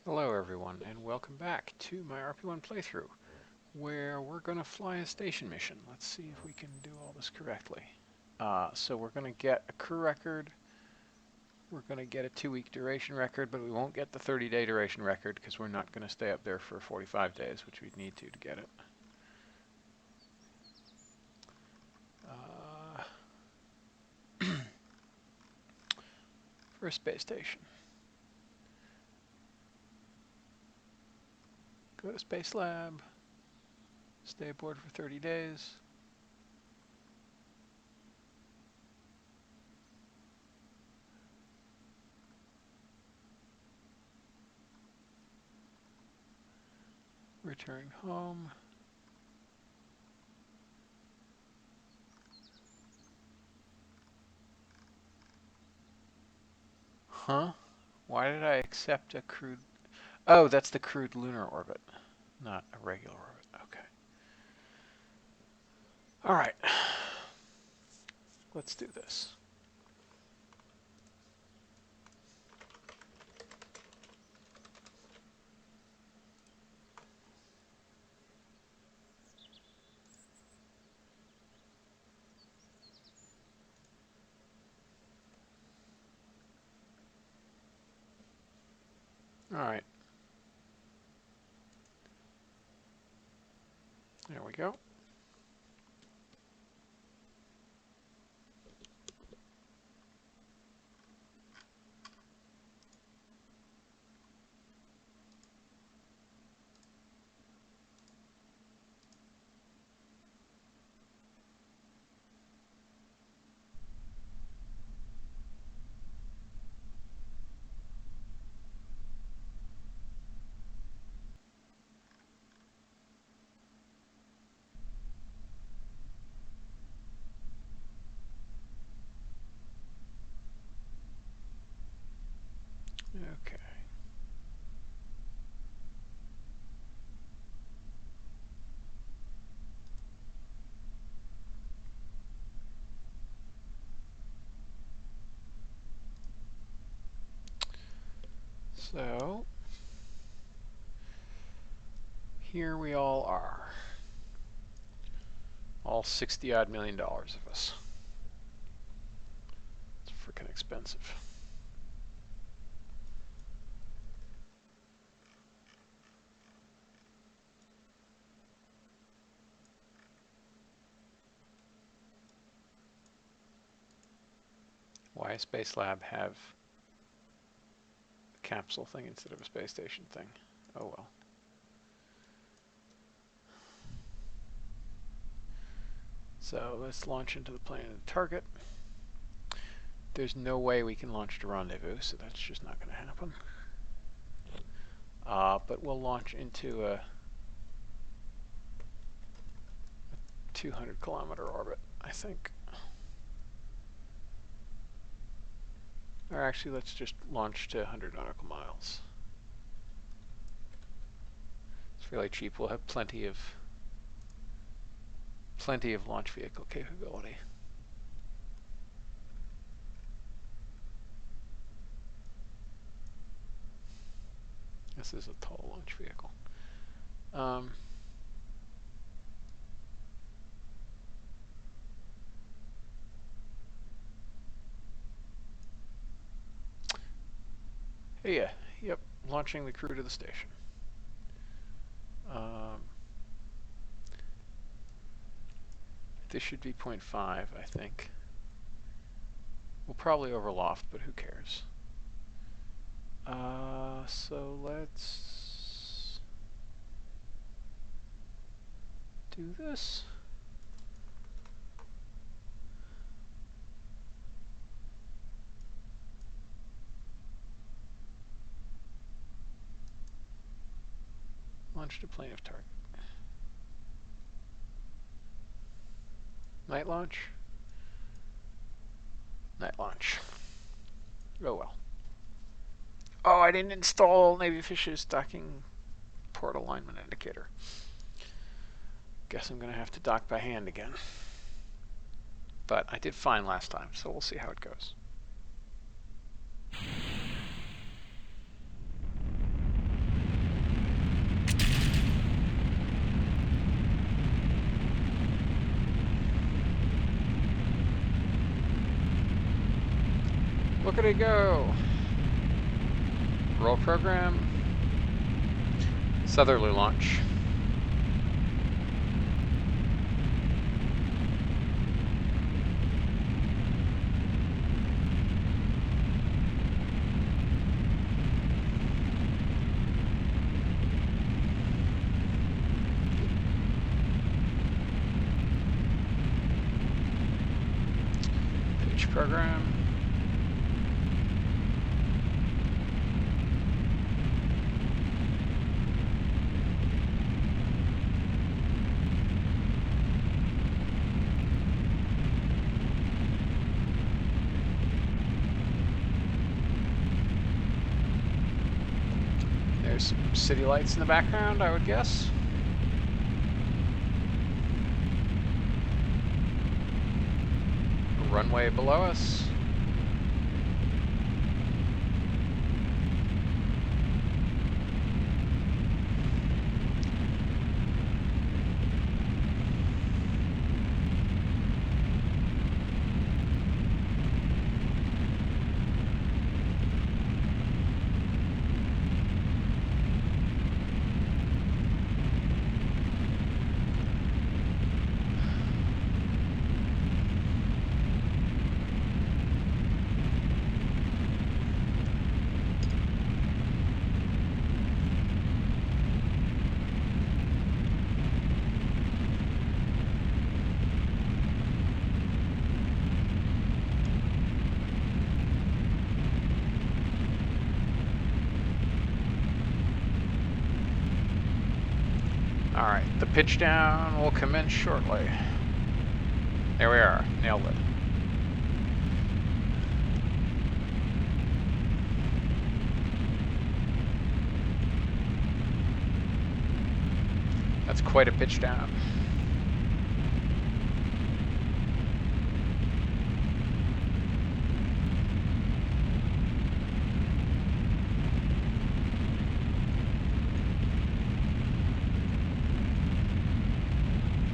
Hello everyone, and welcome back to my RP-1 playthrough, where we're going to fly a station mission. Let's see if we can do all this correctly. So we're going to get a crew record, we're going to get a 2-week duration record, but we won't get the 30-day duration record because we're not going to stay up there for 45 days, which we'd need to get it. For a space station. Go to Space Lab, stay aboard for 30 days. Return home. Huh? Why did I accept a crewed... Oh, that's the crewed lunar orbit, not a regular orbit. Okay. All right. Let's do this. All right. There we go. Okay. So here we all are. All 60-odd million of us. It's freaking expensive. Why a space lab have a capsule thing instead of a space station thing? Oh well. So let's launch into the plane of the target. There's no way we can launch to rendezvous, so that's just not going to happen. But we'll launch into a 200-kilometer orbit, I think. Or actually, let's just launch to 100 nautical miles. It's really cheap. We'll have plenty of launch vehicle capability. This is a tall launch vehicle. Yeah, yep, launching the crew to the station. This should be 0.5, I think. We'll probably overloft, but who cares? So let's do this. Launch to plane of target. Night launch. Night launch. Oh well. Oh, I didn't install Navy Fish's docking port alignment indicator. Guess I'm going to have to dock by hand again. But I did fine last time, so we'll see how it goes. Rockety go! Roll program. Southerly launch. Pitch program. There's some city lights in the background, I would guess. A runway below us. Alright, the pitch down will commence shortly. There we are, nailed it. That's quite a pitch down.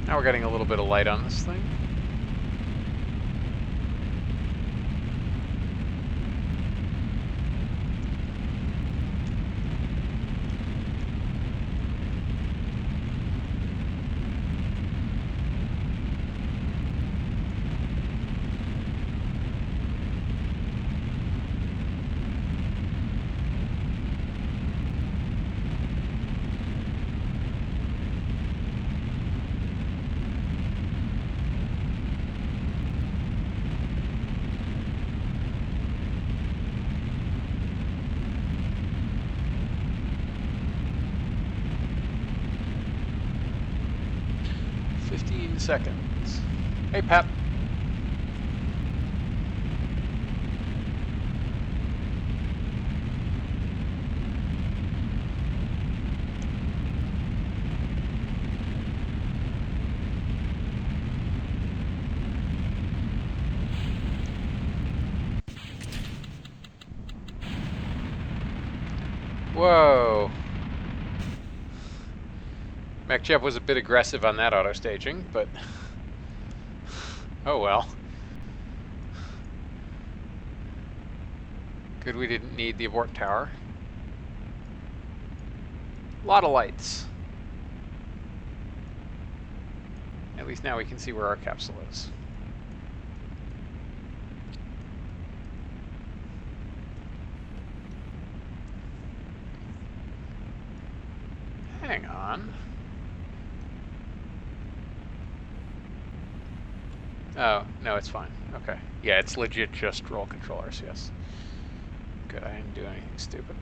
Now we're getting a little bit of light on this thing. Seconds. Hey, Pat. Whoa. MacJeb was a bit aggressive on that auto staging, but oh well. Good we didn't need the abort tower. A lot of lights. At least now we can see where our capsule is. Hang on. Oh, no, it's fine. Okay. Yeah, it's legit just roll controllers, yes. Good, I didn't do anything stupid.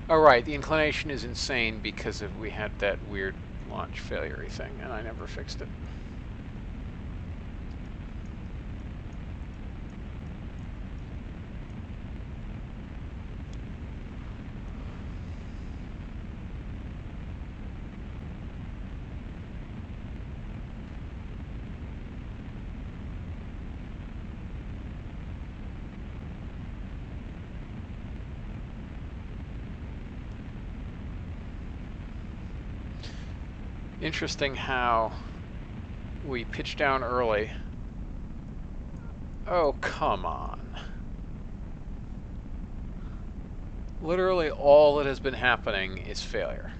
Oh, right, the inclination is insane because we had that weird launch failure-y thing, and I never fixed it. Interesting how we pitch down early. Oh, come on. Literally all that has been happening is failure.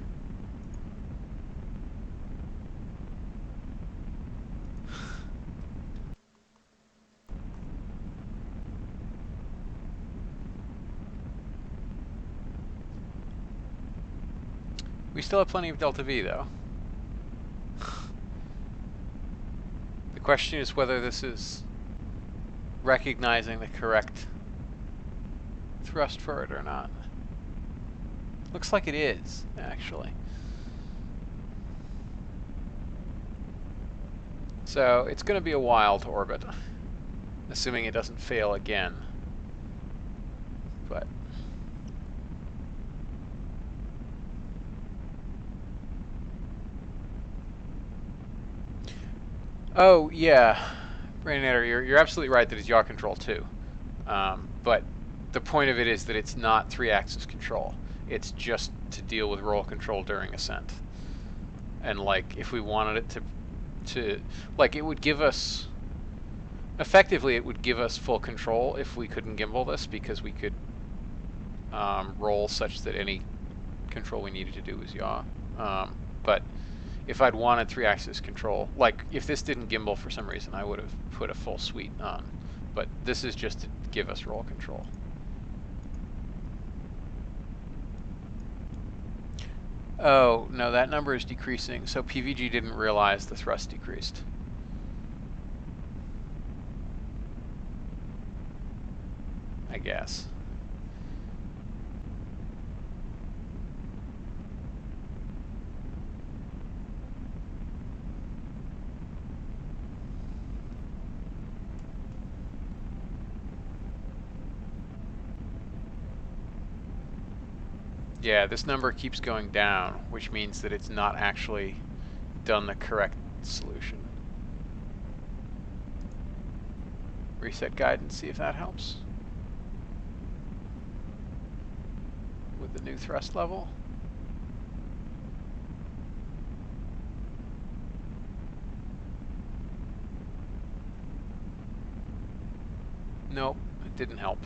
We still have plenty of delta V, though. The question is whether this is recognizing the correct thrust for it or not. Looks like it is, actually. So it's going to be a while to orbit, assuming it doesn't fail again. But oh yeah, Brainator, you're absolutely right that it's yaw control too. But the point of it is that it's not 3-axis control. It's just to deal with roll control during ascent. And like, if we wanted it to like, it would give us, effectively, it would give us full control if we couldn't gimbal this, because we could roll such that any control we needed to do was yaw. But if I'd wanted 3-axis control, like if this didn't gimbal for some reason, I would have put a full suite on. But this is just to give us roll control. Oh, no, that number is decreasing, so PVG didn't realize the thrust decreased. I guess. Yeah, this number keeps going down, which means that it's not actually done the correct solution. Reset guidance, see if that helps. With the new thrust level. Nope, it didn't help.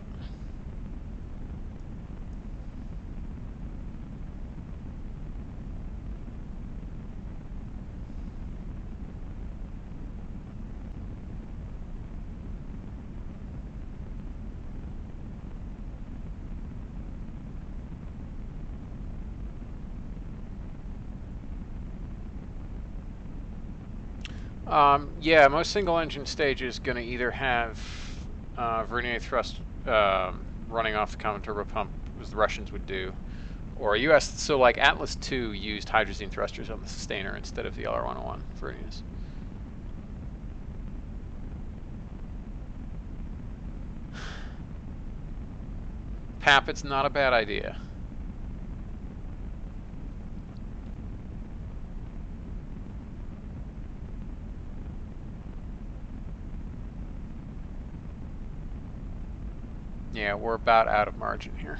Yeah, most single engine stage is going to either have vernier thrust running off the common turbo pump, as the Russians would do, or US. So like Atlas II used hydrazine thrusters on the sustainer instead of the LR101 verniers. Pap, it's not a bad idea. Yeah, we're about out of margin here.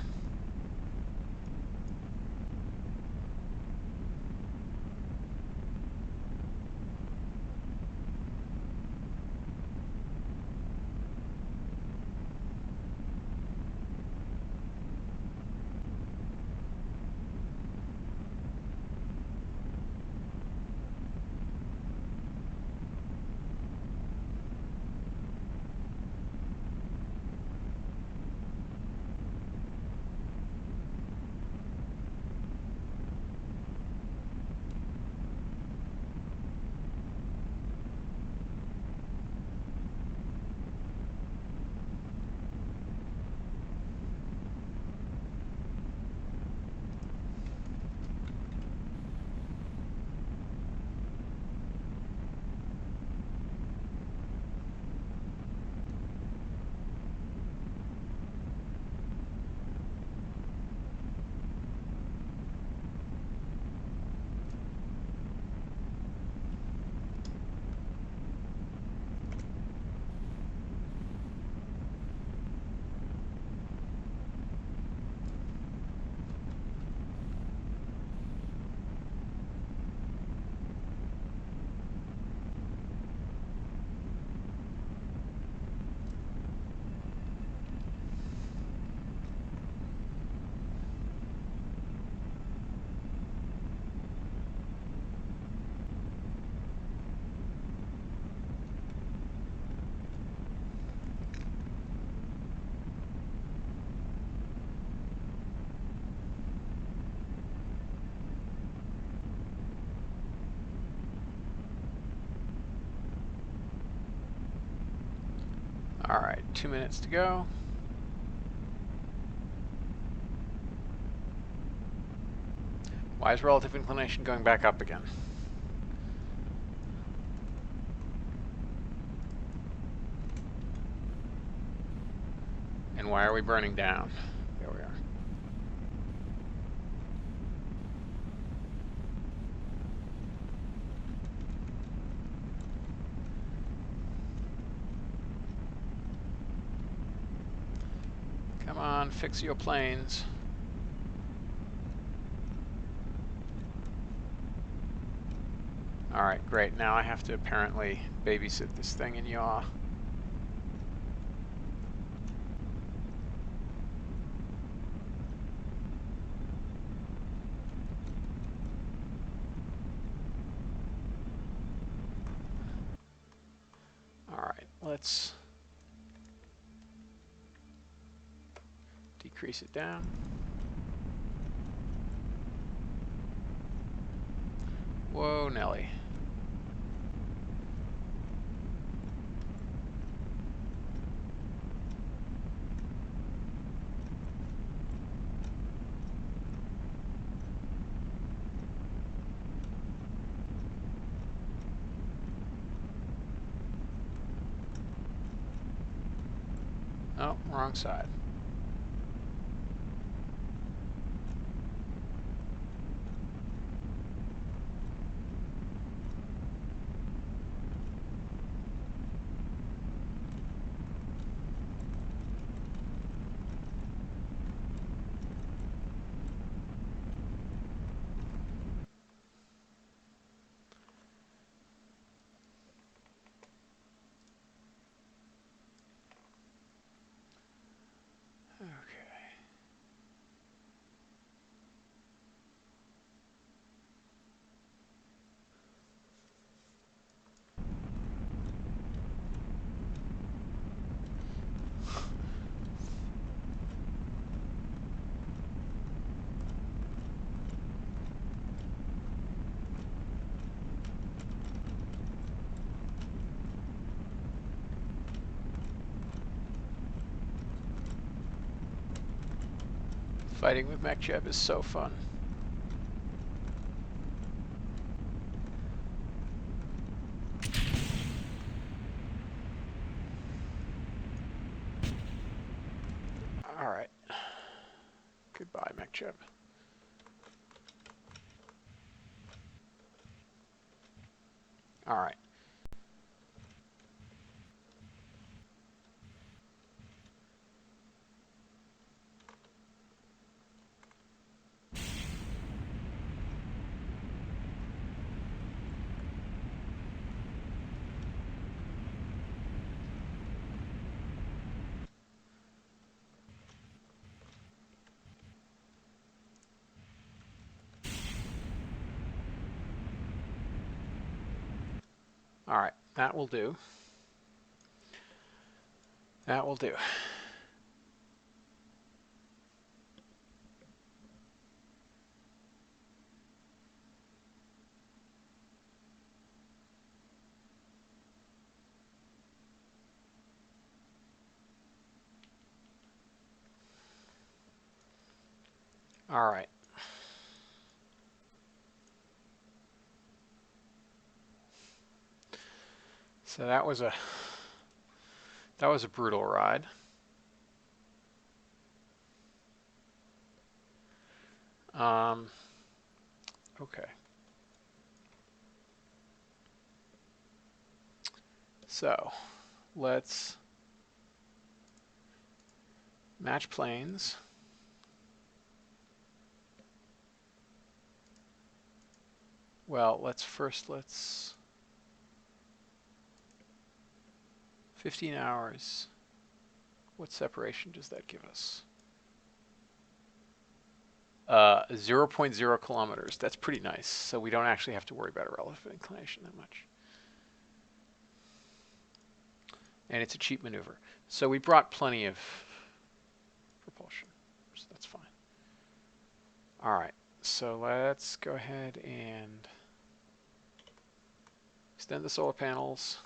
All right, 2 minutes to go. Why is relative inclination going back up again? And why are we burning down? There we are. Come on, fix your planes. All right, great. Now I have to apparently babysit this thing in yaw. All right, let's decrease it down. Whoa, Nelly. Oh, wrong side. Okay. Fighting with MechJeb is so fun. All right. Goodbye, MechJeb. All right. All right, that will do. That will do. All right. So that was a brutal ride. Okay. So let's match planes. Well, let's 15 hours. What separation does that give us? 0.0 kilometers. That's pretty nice. So we don't actually have to worry about a relative inclination that much. And it's a cheap maneuver. So we brought plenty of propulsion. So that's fine. All right. So let's go ahead and extend the solar panels.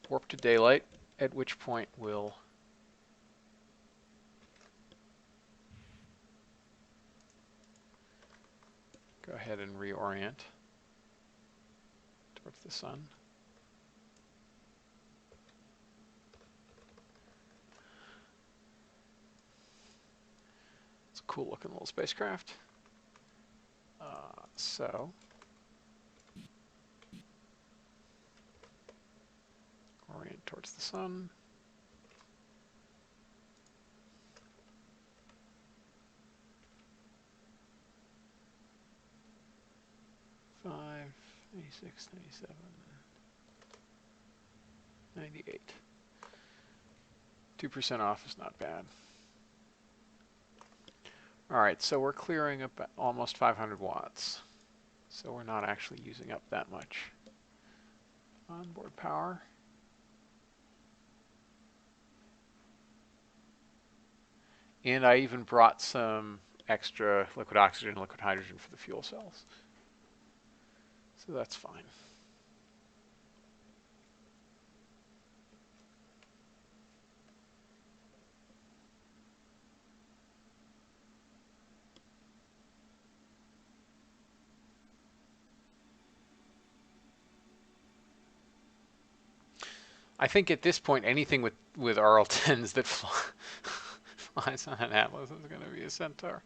Warp to daylight. at which point we'll go ahead and reorient towards the sun. It's a cool looking little spacecraft. So orient towards the sun. $5, 96, 97, 98. 2% off is not bad. All right, so we're clearing up almost 500 watts. So we're not actually using up that much. Onboard power. And I even brought some extra liquid oxygen and liquid hydrogen for the fuel cells. So that's fine. I think at this point, anything with RL-10s that flies on an Atlas is going to be a Centaur.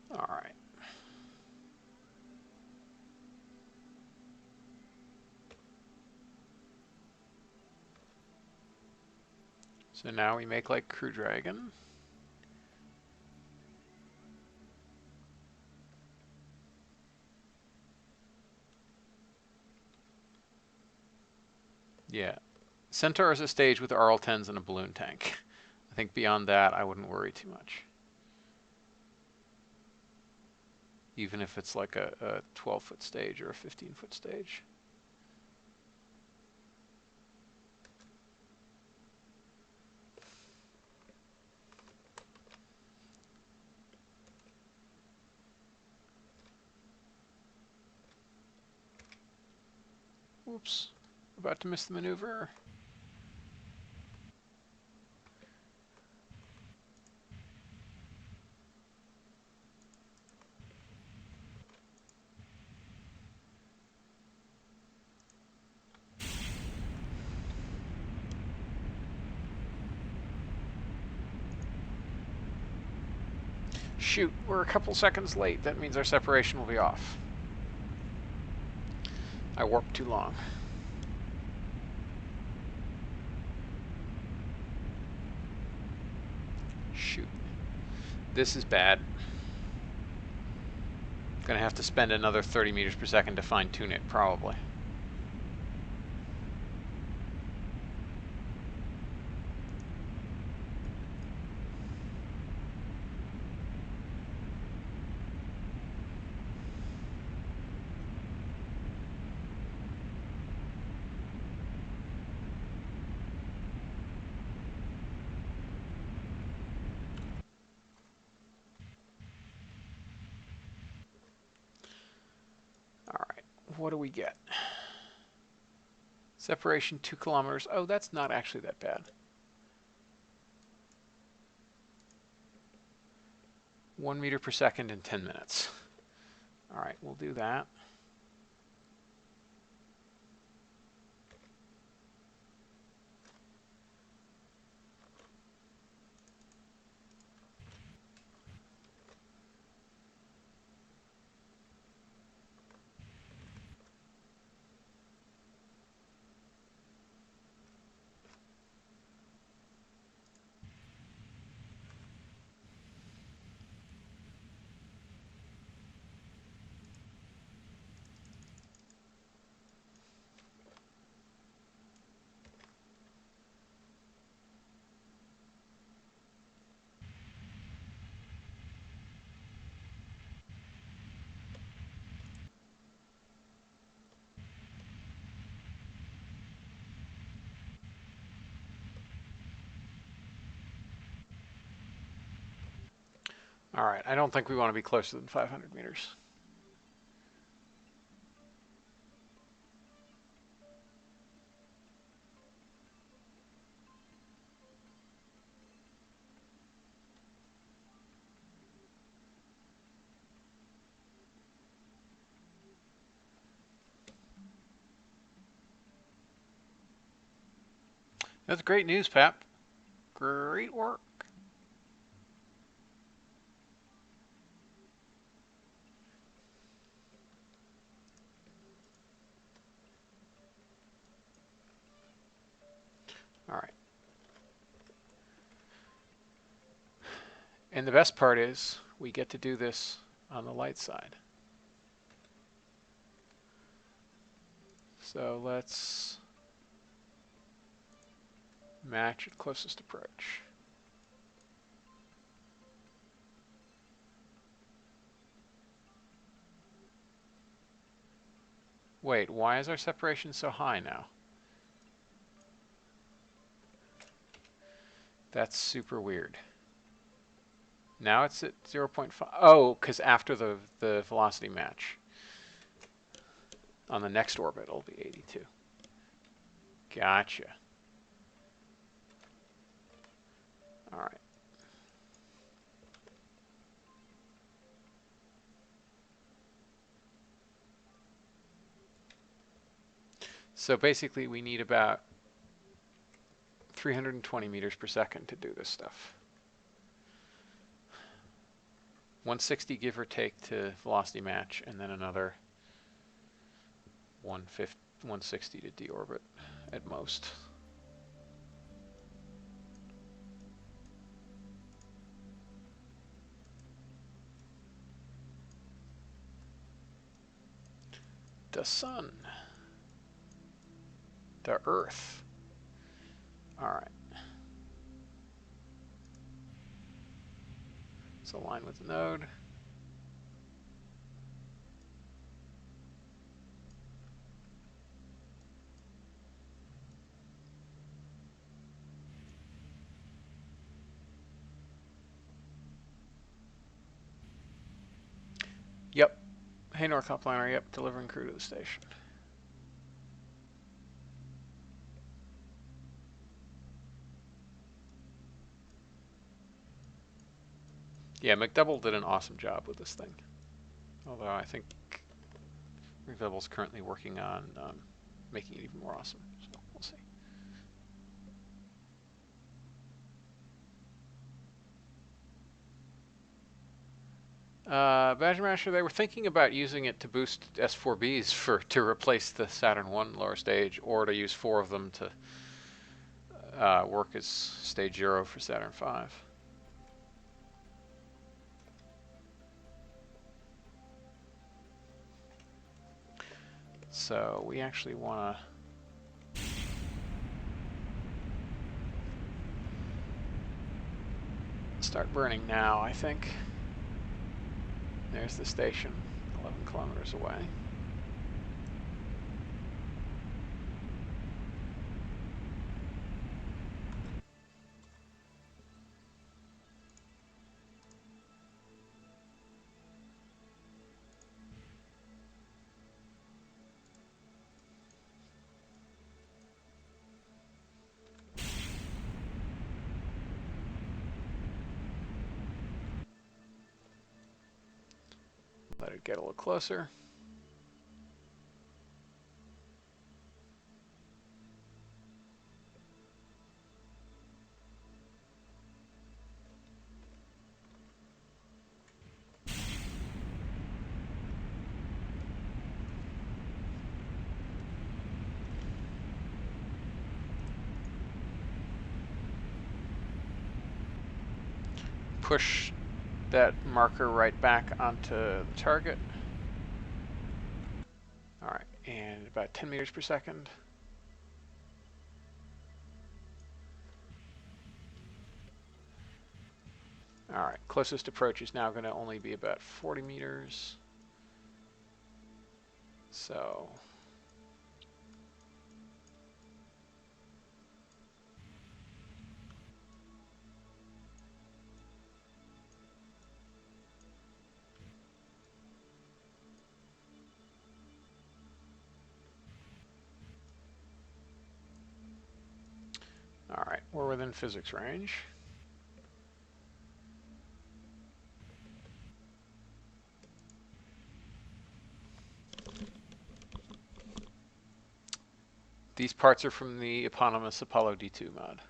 All right. So now we make like Crew Dragon. Yeah. Centaur is a stage with RL-10s and a balloon tank. I think beyond that, I wouldn't worry too much. Even if it's like a 12-foot stage or a 15-foot stage. Oops, about to miss the maneuver. Shoot, we're a couple seconds late. That means our separation will be off. I warped too long. Shoot. This is bad. Gonna have to spend another 30 meters per second to fine tune it, probably. All right, what do we get? Separation 2 kilometers. Oh, that's not actually that bad. 1 meter per second in 10 minutes. All right, we'll do that. All right, I don't think we want to be closer than 500 meters. That's great news, Pap. Great work. All right. And the best part is we get to do this on the light side. So let's match at closest approach. Wait, why is our separation so high now? That's super weird. Now it's at 0.5. Oh, because after the velocity match. On the next orbit, it'll be 82. Gotcha. All right. So basically, we need about 320 meters per second to do this stuff. 160 give or take to velocity match, and then another 160 to deorbit at most. The sun. The Earth. All right. Let's align with the node. Yep. Hey, Norcop Liner. Yep. Delivering crew to the station. Yeah, McDouble did an awesome job with this thing. Although I think McDouble's currently working on making it even more awesome. So we'll see. Badger Masher, they were thinking about using it to boost S4Bs to replace the Saturn 1 lower stage, or to use 4 of them to work as stage 0 for Saturn 5. So we actually want to start burning now, I think. There's the station, 11 kilometers away. Let it get a little closer. Push that marker right back onto the target. All right, and about 10 meters per second. All right, closest approach is now going to only be about 40 meters. So Alright, we're within physics range. These parts are from the eponymous Apollo D2 mod.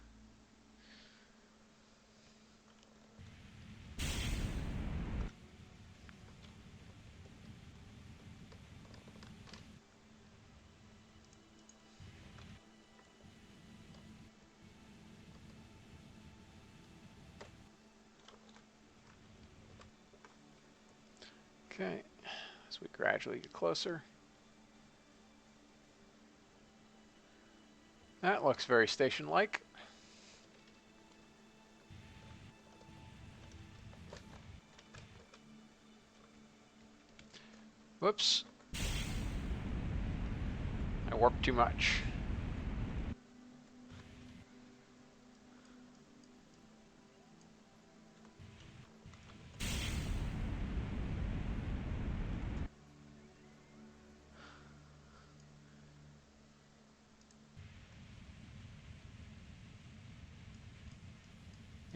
Okay, as we gradually get closer. That looks very station-like. Whoops. I warped too much.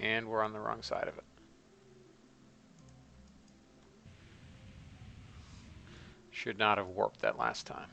And we're on the wrong side of it. Should not have warped that last time.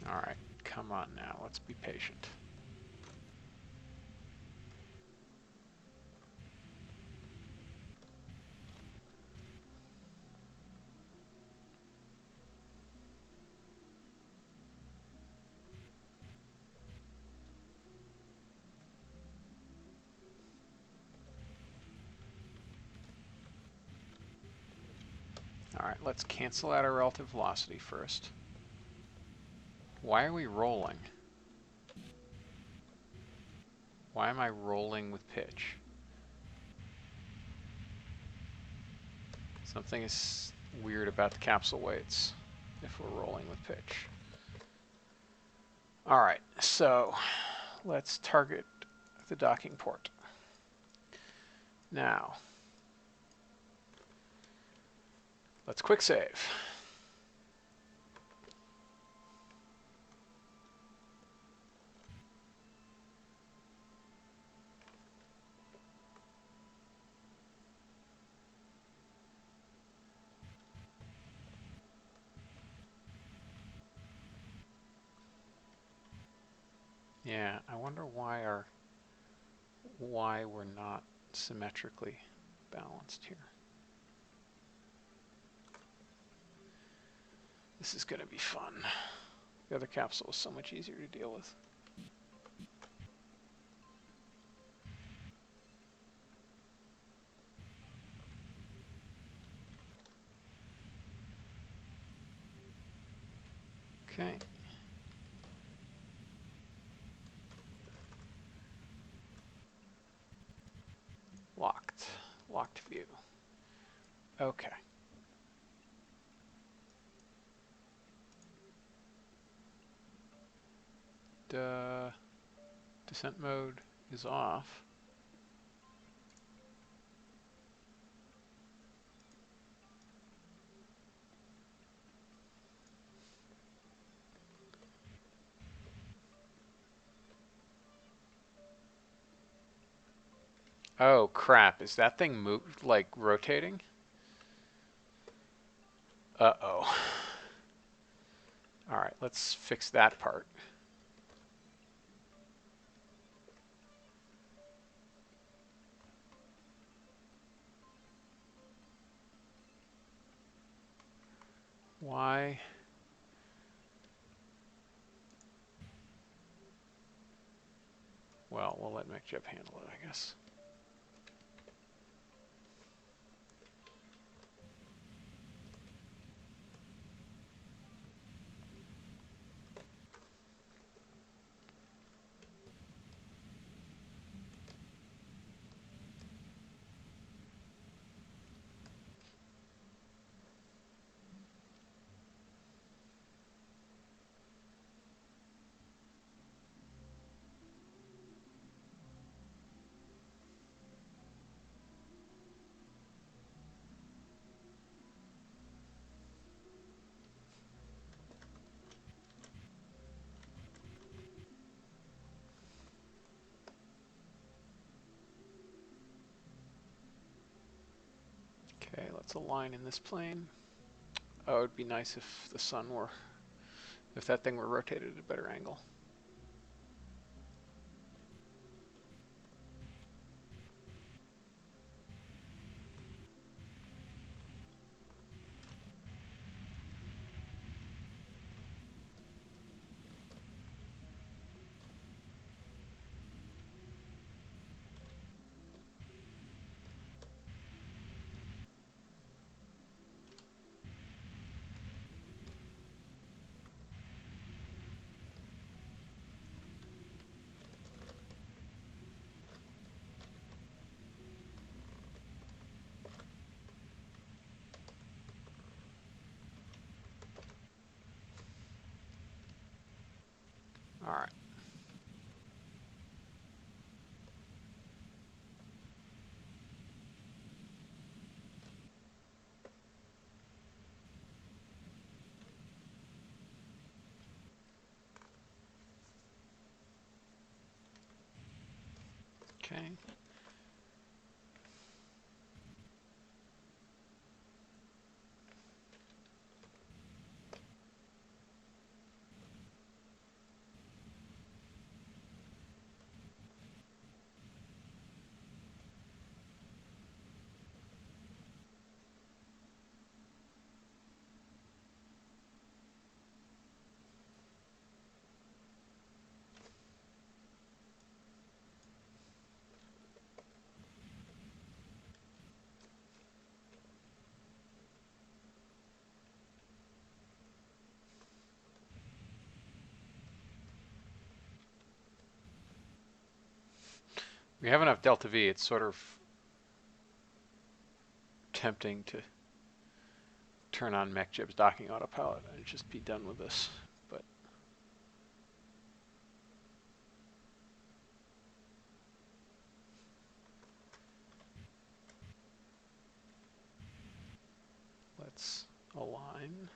Alright, come on now, let's be patient. Alright, let's cancel out our relative velocity first. Why are we rolling? Why am I rolling with pitch? Something is weird about the capsule weights if we're rolling with pitch. Alright, so let's target the docking port. Now, let's quick save. Yeah, I wonder why we're not symmetrically balanced here. This is going to be fun. The other capsule is so much easier to deal with. Okay. Locked. Locked view. Okay. Descent mode is off. Oh crap, is that thing moved, like rotating? Uh-oh. Alright, let's fix that part. Why? Well, we'll let MechJeb handle it, I guess. let's align in this plane. Oh, it'd be nice if the sun were, if that thing were rotated at a better angle. All right. Okay. We have enough delta V, it's sort of tempting to turn on MechJib's docking autopilot and just be done with this, but let's align.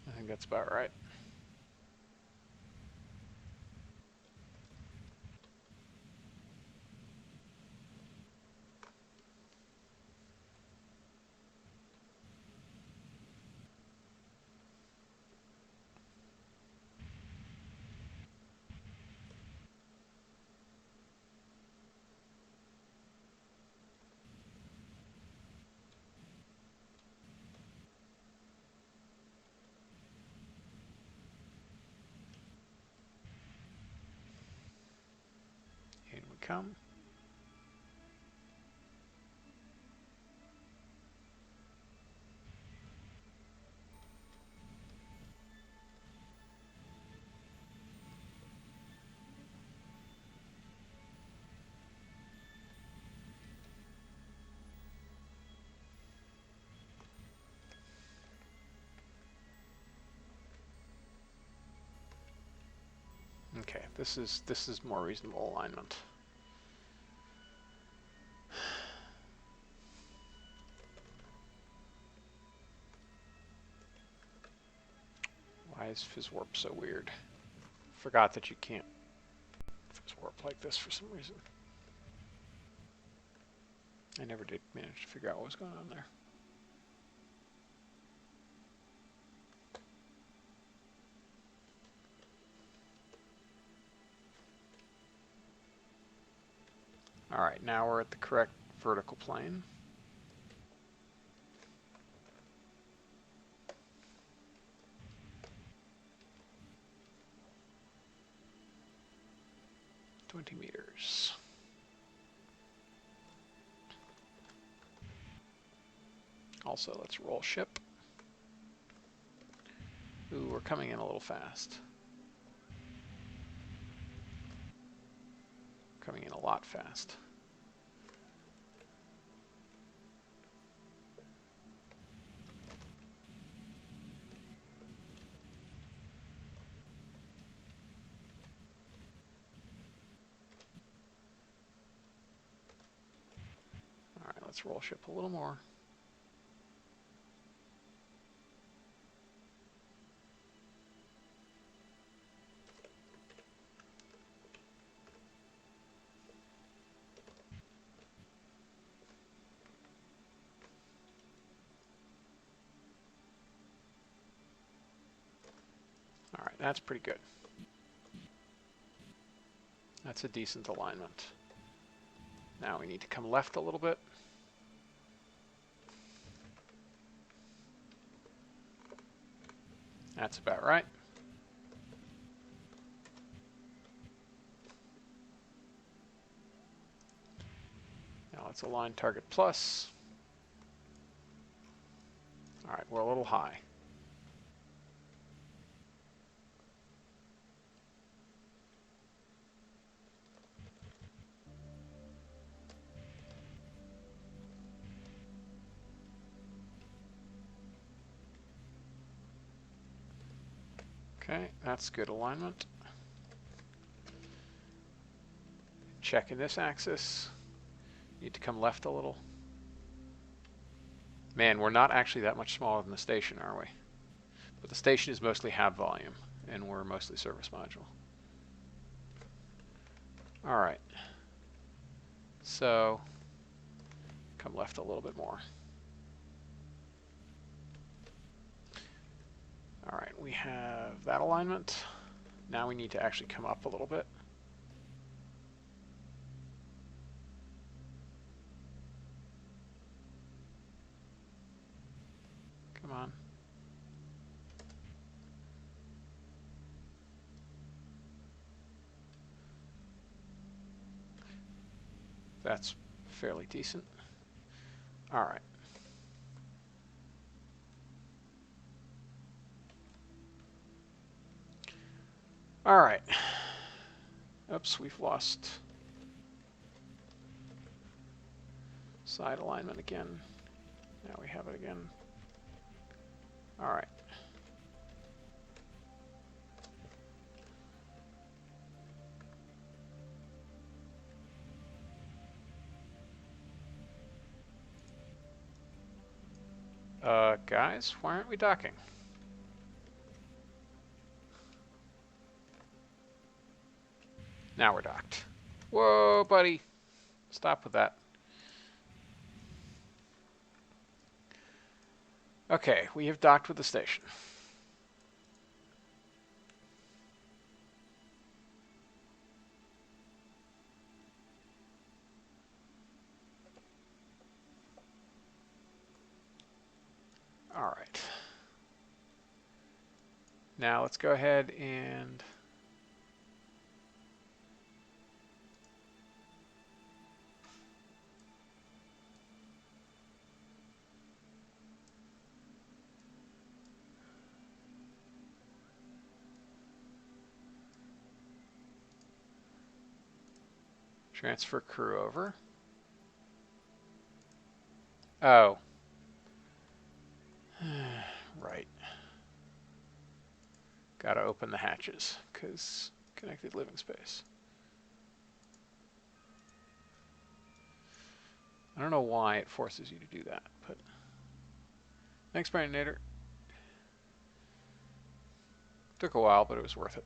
I think that's about right. In we come. Okay, this is more reasonable alignment. Why is Fizz Warp so weird? Forgot that you can't Fizz Warp like this for some reason. I never did manage to figure out what was going on there. All right, now we're at the correct vertical plane. $20 meters. Also, let's roll ship. Ooh, we're coming in a little fast. Coming in a lot fast. Let's roll ship a little more. All right, that's pretty good. That's a decent alignment. Now we need to come left a little bit. That's about right. Now let's align target plus. All right, we're a little high. Okay, that's good alignment. Checking this axis. Need to come left a little. Man, we're not actually that much smaller than the station, are we? But the station is mostly hab volume, and we're mostly service module. All right. So, come left a little bit more. All right, we have that alignment. Now we need to actually come up a little bit. Come on. That's fairly decent. All right. All right. Oops, we've lost side alignment again. Now we have it again. All right. Guys, why aren't we docking? Now we're docked. Whoa, buddy. Stop with that. Okay, we have docked with the station. All right. Now let's go ahead and transfer crew over. Oh. Right. Gotta open the hatches, because connected living space. I don't know why it forces you to do that, but thanks, Brandinator. Took a while, but it was worth it.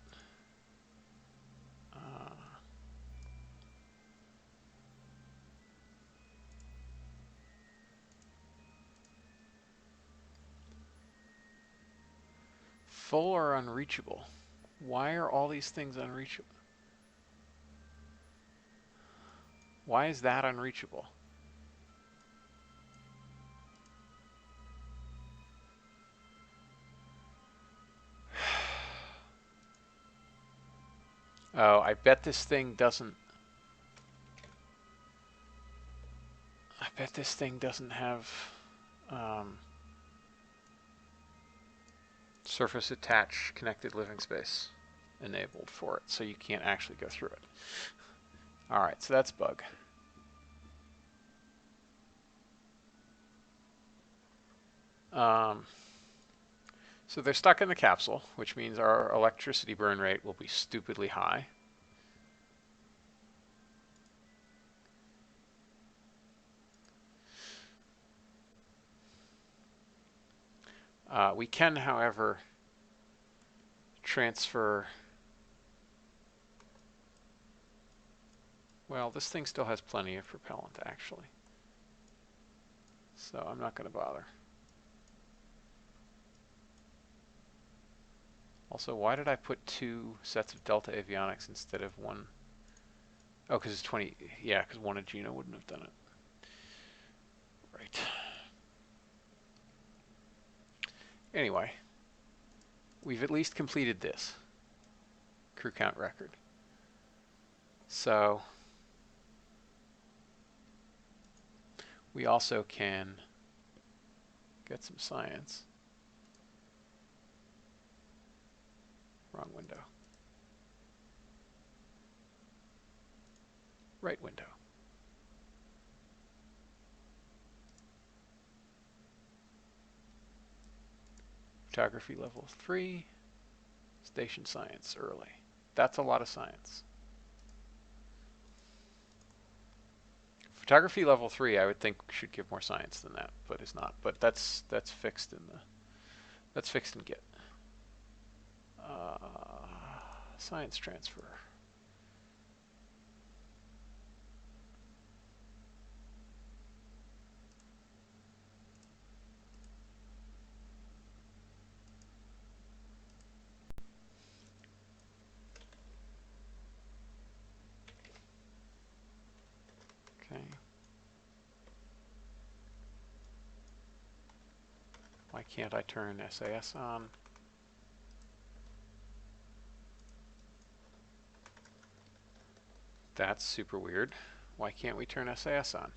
Full or unreachable? Why are all these things unreachable? Why is that unreachable? Oh, I bet this thing doesn't... I bet this thing doesn't have surface attached connected living space enabled for it, so you can't actually go through it. All right, so that's bug. So they're stuck in the capsule, which means our electricity burn rate will be stupidly high. We can, however, transfer. Well, this thing still has plenty of propellant, actually. So I'm not going to bother. Also, why did I put 2 sets of Delta Avionics instead of 1? Oh, because it's 20. Yeah, because 1 of Gino wouldn't have done it. Right. Anyway, we've at least completed this crew count record. So we also can get some science. Wrong window. Right window. Photography level 3. Station science early. That's a lot of science. Photography level 3, I would think, should give more science than that, but is not. But that's fixed in Git. Science transfer. Okay. Why can't I turn SAS on? That's super weird. Why can't we turn SAS on?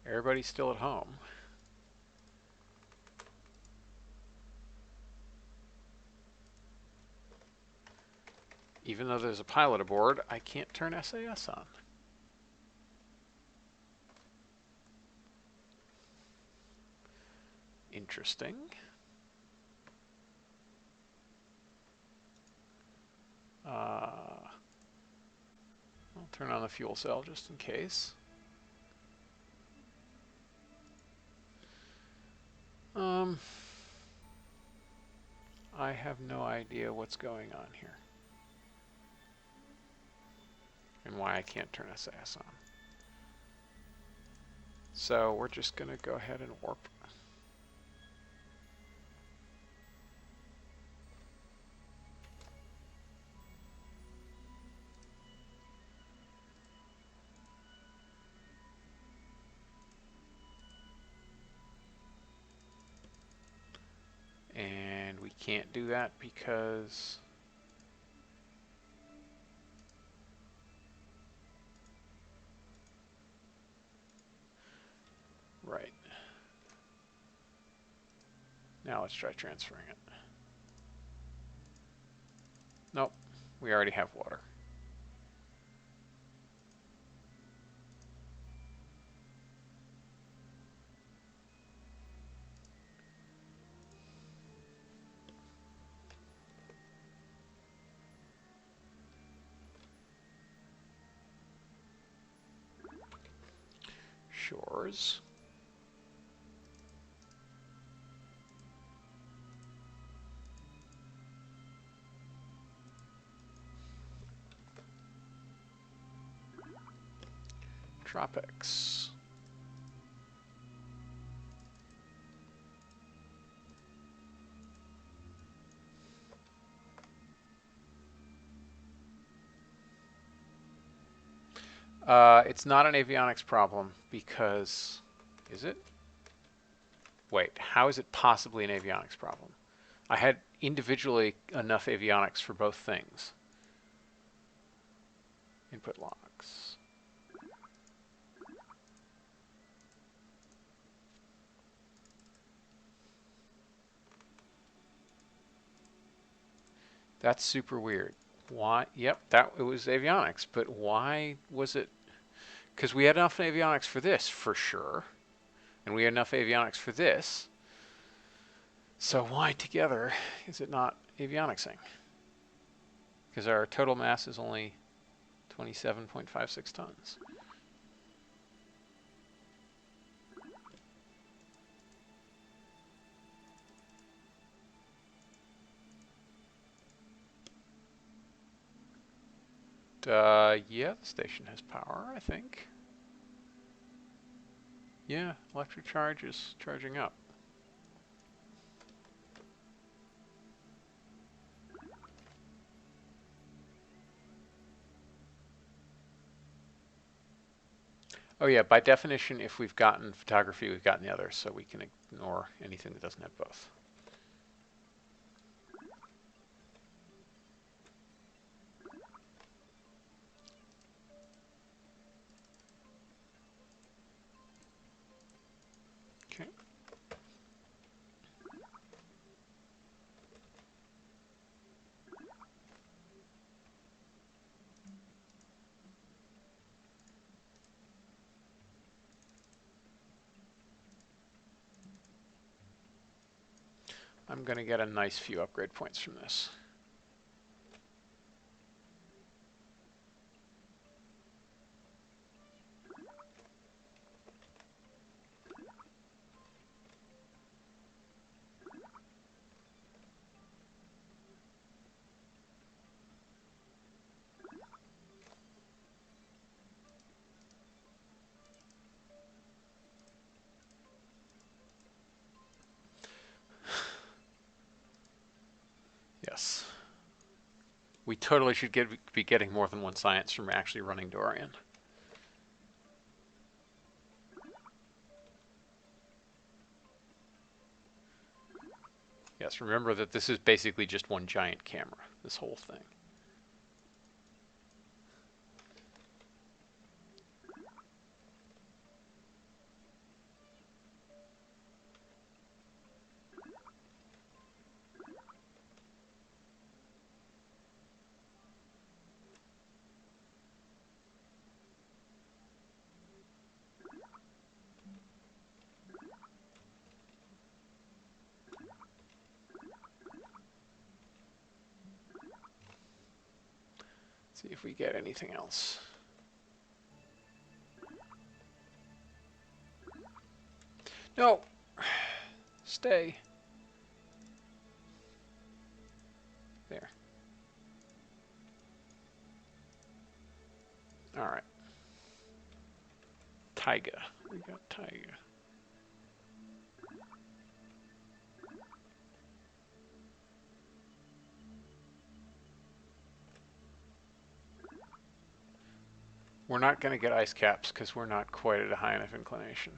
Everybody's still at home. Even though there's a pilot aboard, I can't turn SAS on. Interesting. I'll turn on the fuel cell just in case. I have no idea what's going on here and why I can't turn SAS on. So we're just going to go ahead and warp. And we can't do that because right. Now let's try transferring it. Nope, we already have water. Shores. Tropics. It's not an avionics problem because, is it? Wait, how is it possibly an avionics problem? I had individually enough avionics for both things. Input logs. That's super weird. Why? Yep, it was avionics, but why was it? Because we had enough avionics for this, for sure. And we had enough avionics for this. So why together is it not avionicsing? because our total mass is only 27.56 tons. Yeah, the station has power, I think. Yeah, electric charge is charging up. Oh yeah, by definition, if we've gotten photography, we've gotten the other, so we can ignore anything that doesn't have both. Okay. I'm going to get a nice few upgrade points from this. Yes. We totally should be getting more than one science from actually running Dorian. Yes, remember that this is basically just one giant camera, this whole thing. See if we get anything else. No! Stay. There. Alright. Taiga. We got Taiga. We're not going to get ice caps because we're not quite at a high enough inclination.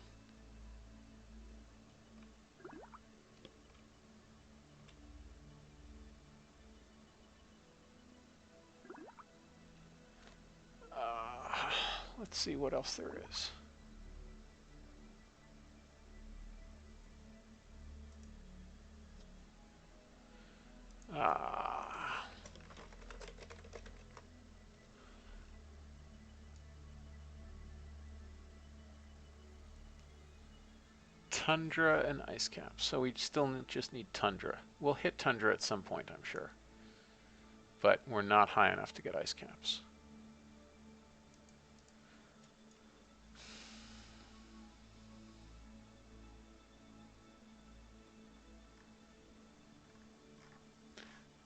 Let's see what else there is. Tundra and ice caps. So we still just need tundra. We'll hit tundra at some point, I'm sure. But we're not high enough to get ice caps.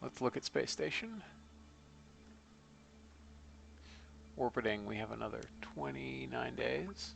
Let's look at space station. Orbiting, we have another 29 days.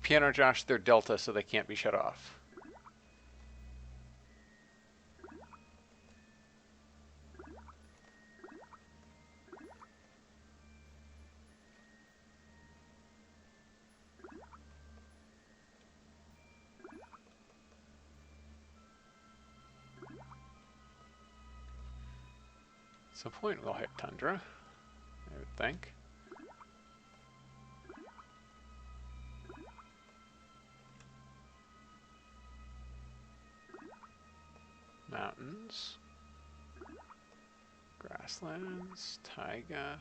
Piano Josh, they're delta, so they can't be shut off. At some point we'll hit tundra, I would think. Mountains. Grasslands. Taiga.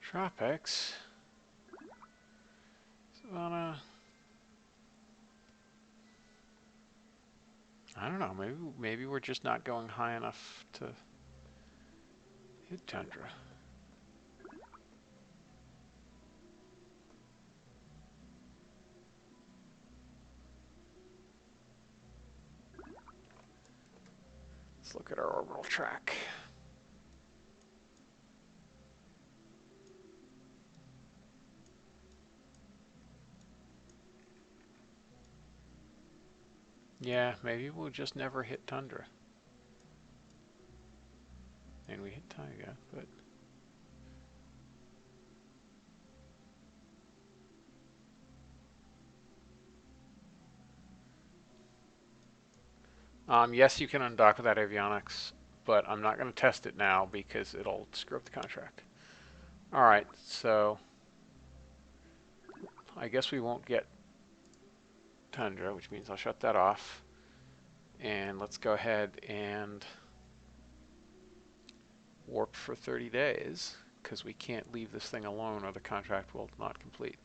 Tropics. Savannah. I don't know, maybe we're just not going high enough to hit tundra. Let's look at our orbital track. Yeah, maybe we'll just never hit tundra. And we hit taiga, but... yes, you can undock without avionics, but I'm not going to test it now because it'll screw up the contract. Alright, so... I guess we won't get tundra, which means I'll shut that off. And let's go ahead and warp for 30 days, because we can't leave this thing alone or the contract will not complete.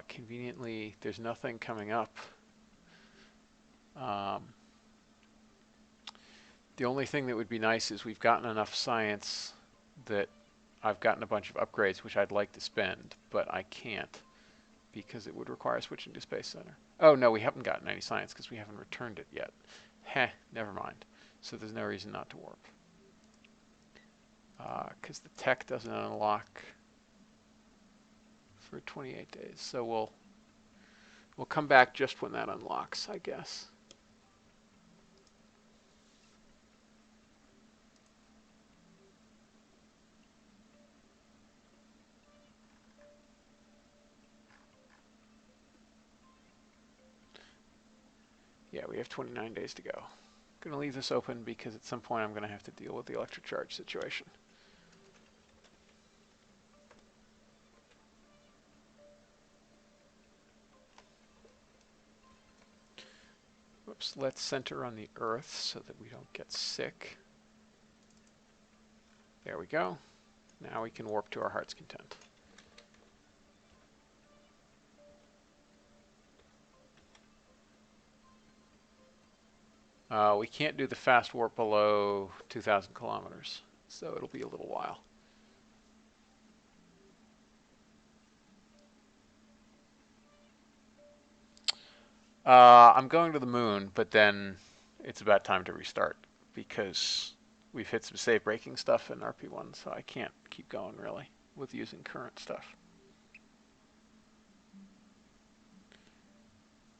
Conveniently, there's nothing coming up. The only thing that would be nice is we've gotten enough science that I've gotten a bunch of upgrades which I'd like to spend, but I can't because it would require switching to Space Center. Oh no, we haven't gotten any science because we haven't returned it yet. Heh, never mind. So there's no reason not to warp. Because the tech doesn't unlock for 28 days. So we'll come back just when that unlocks, I guess. Yeah, we have 29 days to go. I'm going to leave this open because at some point I'm going to have to deal with the electric charge situation. Whoops, let's center on the Earth so that we don't get sick. There we go. Now we can warp to our heart's content. We can't do the fast warp below 2,000 kilometers, so it'll be a little while. I'm going to the moon, but then it's about time to restart because we've hit some save breaking stuff in RP-1, so I can't keep going really with using current stuff.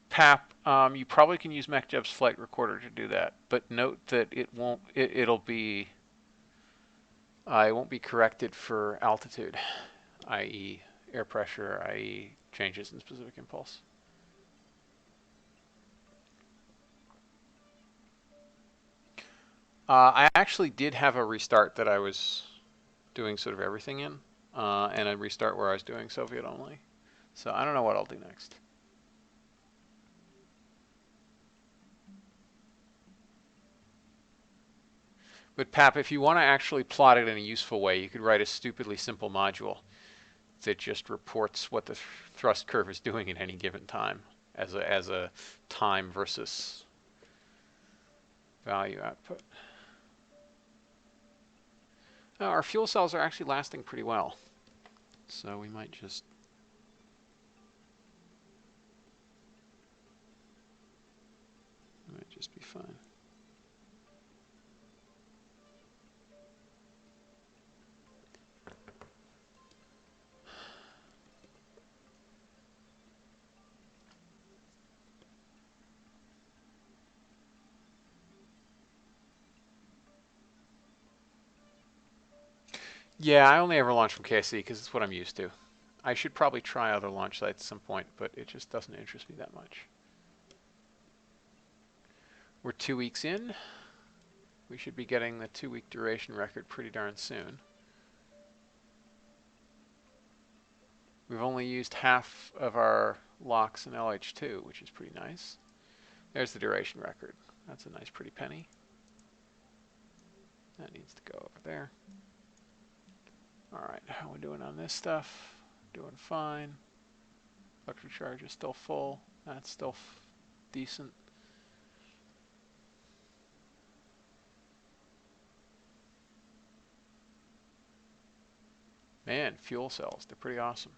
PAP, you probably can use MacJev's flight recorder to do that, but note that it won't. It won't be corrected for altitude, i.e., air pressure, i.e., changes in specific impulse. I actually did have a restart that I was doing sort of everything in, and a restart where I was doing Soviet only. So I don't know what I'll do next. But Pap, if you want to actually plot it in a useful way, you could write a stupidly simple module that just reports what the thrust curve is doing at any given time as a time versus value output. Our fuel cells are actually lasting pretty well, so we might just be fine. Yeah, I only ever launch from KSC because it's what I'm used to. I should probably try other launch sites at some point, but it just doesn't interest me that much. We're 2 weeks in. We should be getting the 2-week duration record pretty darn soon. We've only used half of our locks in LH2, which is pretty nice. There's the duration record. That's a nice pretty penny. That needs to go over there. All right, how are we doing on this stuff? Doing fine. Electric charge is still full. That's still decent. Man, fuel cells, they're pretty awesome.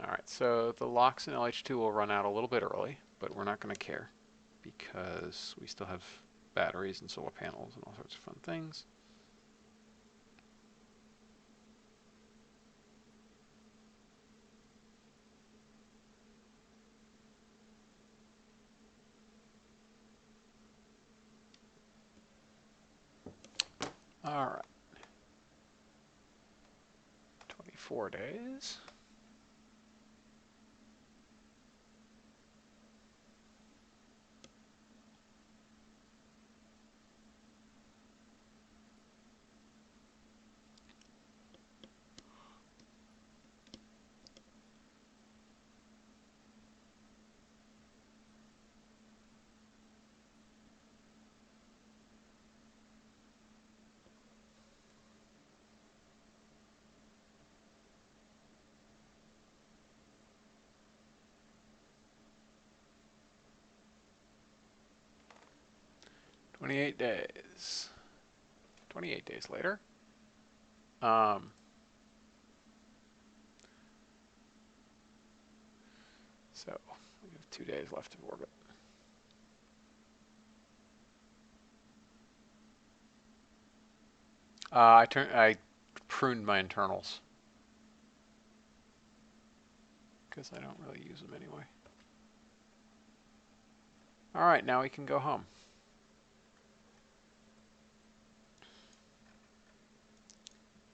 All right, so the locks in LH2 will run out a little bit early, but we're not going to care because we still have batteries and solar panels and all sorts of fun things. All right, 24 days. "28 days. 28 days later. So we have 2 days left of orbit. I pruned my internals because I don't really use them anyway. All right, now we can go home.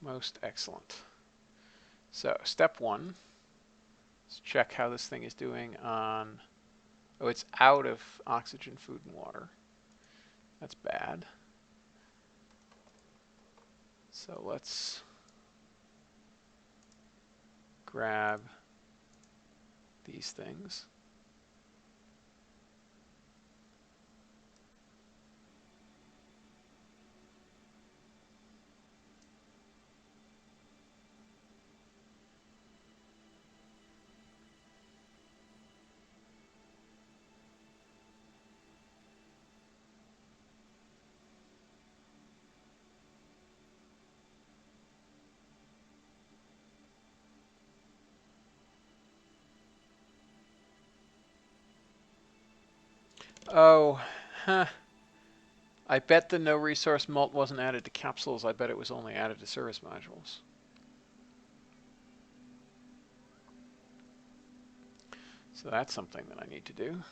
Most excellent. So step 1, let's check how this thing is doing on, oh, it's out of oxygen, food, and water. That's bad. So let's grab these things. Oh, huh. I bet the no resource mult wasn't added to capsules. I bet it was only added to service modules. So that's something that I need to do.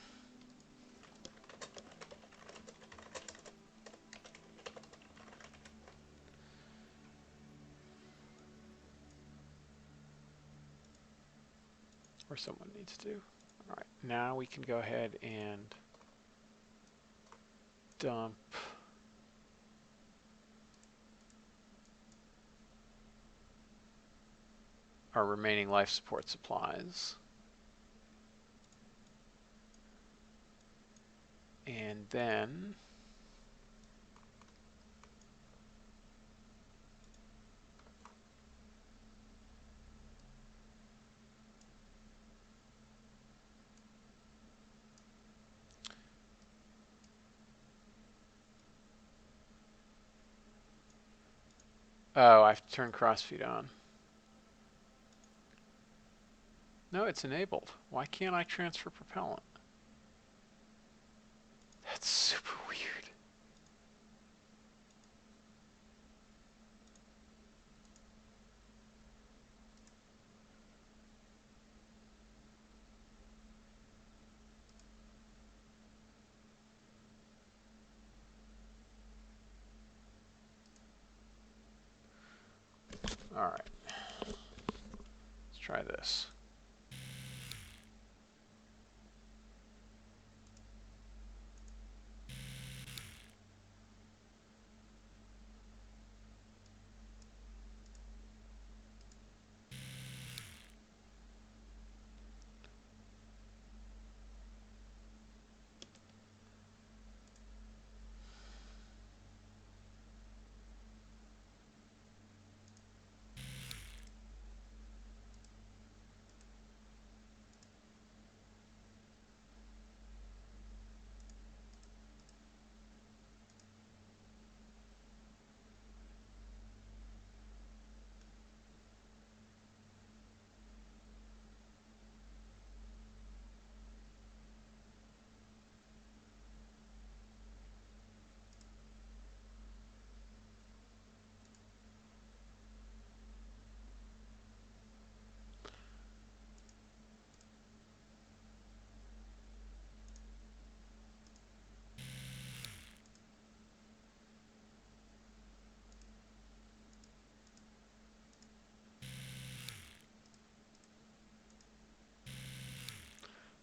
Or someone needs to. All right, now we can go ahead and dump our remaining life support supplies. And then oh, I have to turn crossfeed on. No, it's enabled. Why can't I transfer propellant? That's super weird. All right. Let's try this.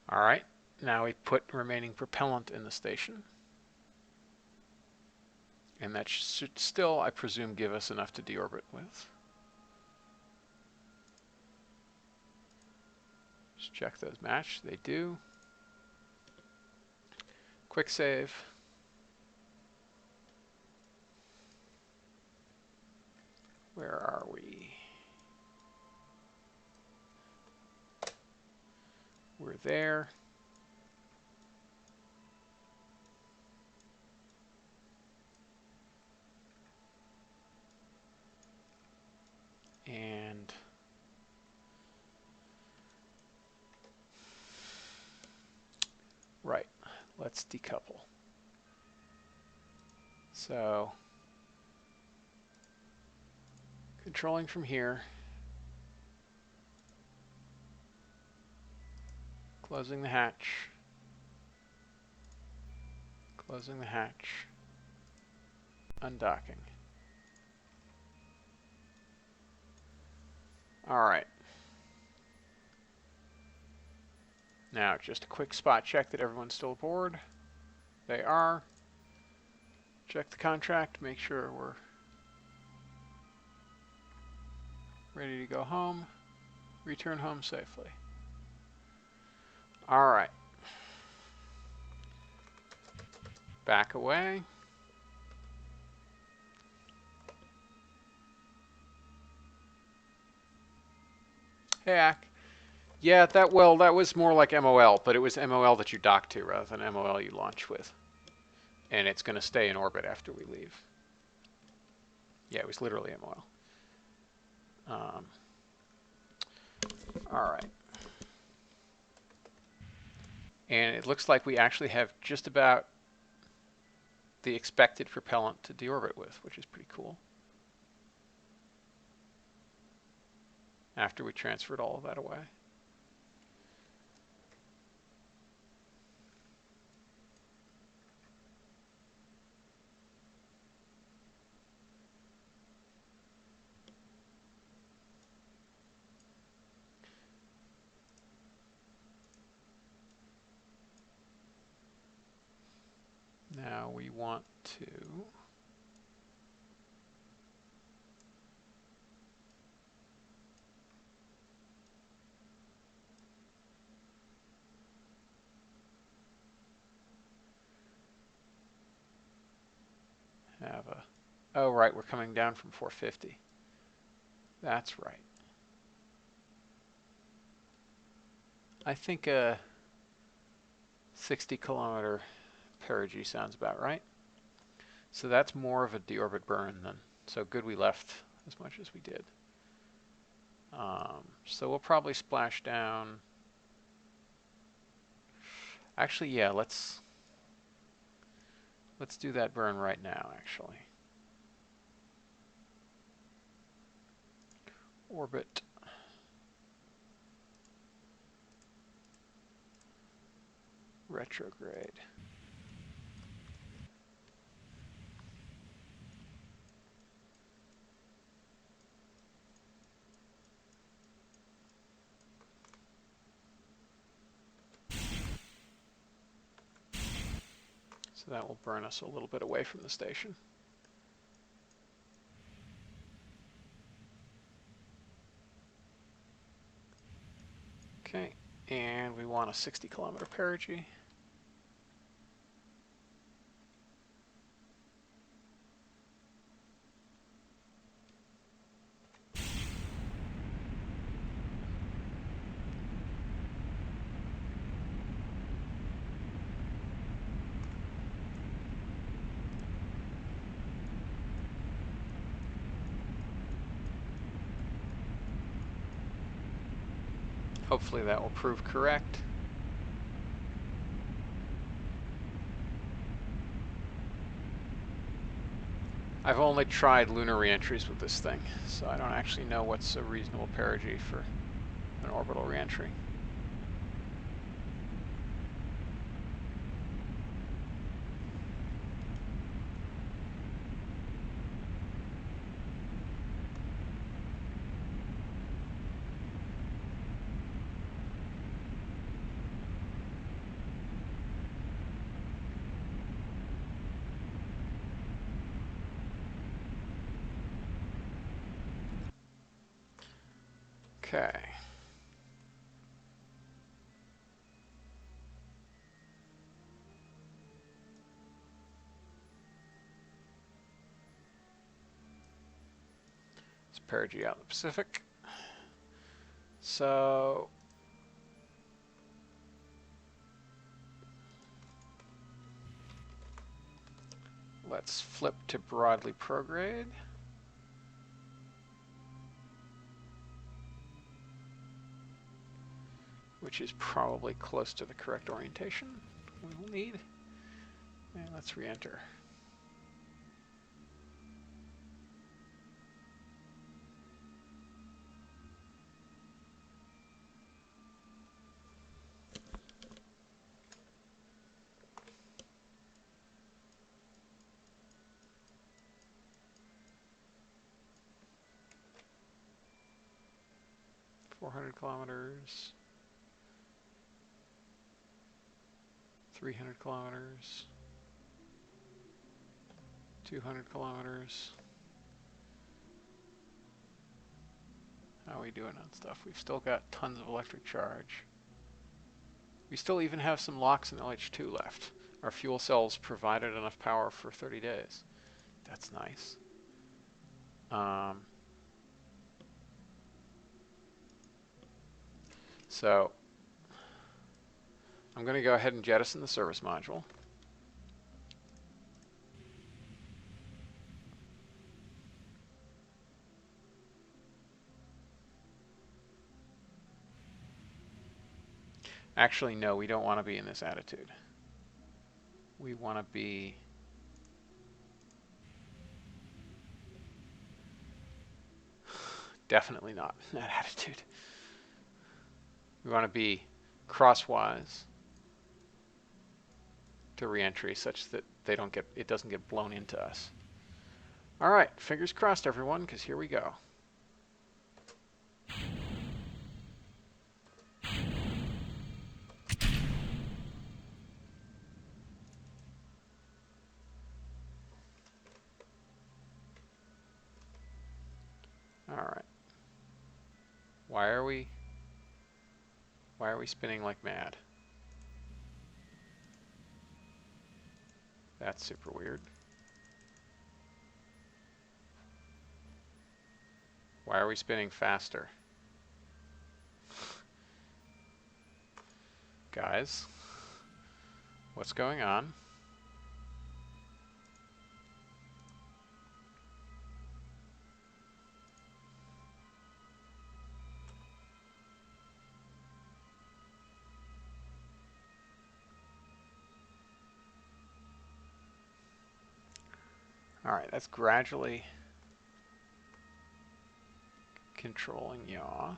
All right. Now we put remaining propellant in the station. And that should still, I presume, give us enough to deorbit with. Just check those match. They do. Quick save. Where are we? We're there. And right, let's decouple. So controlling from here, closing the hatch, closing the hatch, undocking. All right. Now, just a quick spot check that everyone's still aboard. They are. Check the contract, make sure we're ready to go home. Return home safely. All right. Back away. Hey, Ak. Yeah, that was more like MOL, but it was MOL that you dock to rather than MOL you launch with. And it's going to stay in orbit after we leave. Yeah, it was literally MOL. All right. And it looks like we actually have just about the expected propellant to deorbit with, which is pretty cool. After we transferred all of that away. Now we want to have a, oh right, we're coming down from 450. That's right. I think a 60-kilometer perigee sounds about right. So that's more of a deorbit burn then. So good we left as much as we did. So we'll probably splash down. Actually, yeah, let's do that burn right now, actually. Orbit. Retrograde. So that will burn us a little bit away from the station. Okay, and we want a 60-kilometer perigee. Hopefully that will prove correct. I've only tried lunar reentries with this thing, so I don't actually know what's a reasonable perigee for an orbital reentry. Okay. It's perigee out in the Pacific. So let's flip to broadly prograde. Which is probably close to the correct orientation we will need. And let's re-enter. .400 kilometers, 300 kilometers, 200 kilometers. How are we doing on stuff? We've still got tons of electric charge. We still even have some LOX and LH2 left. Our fuel cells provided enough power for 30 days. That's nice. So I'm going to go ahead and jettison the service module. Actually, no, we don't want to be in this attitude. We want to be... Definitely not in that attitude. We want to be crosswise to reentry such that it doesn't get blown into us. All right, fingers crossed, everyone, because here we go. All right. Why are we spinning like mad? That's super weird. Why are we spinning faster? Guys, what's going on? All right, that's gradually controlling yaw.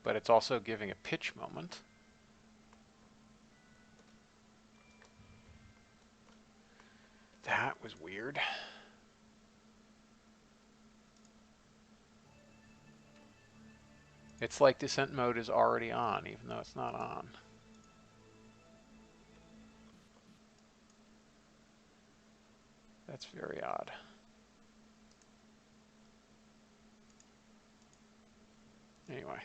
But it's also giving a pitch moment. That was weird. It's like descent mode is already on, even though it's not on. That's very odd. Anyway.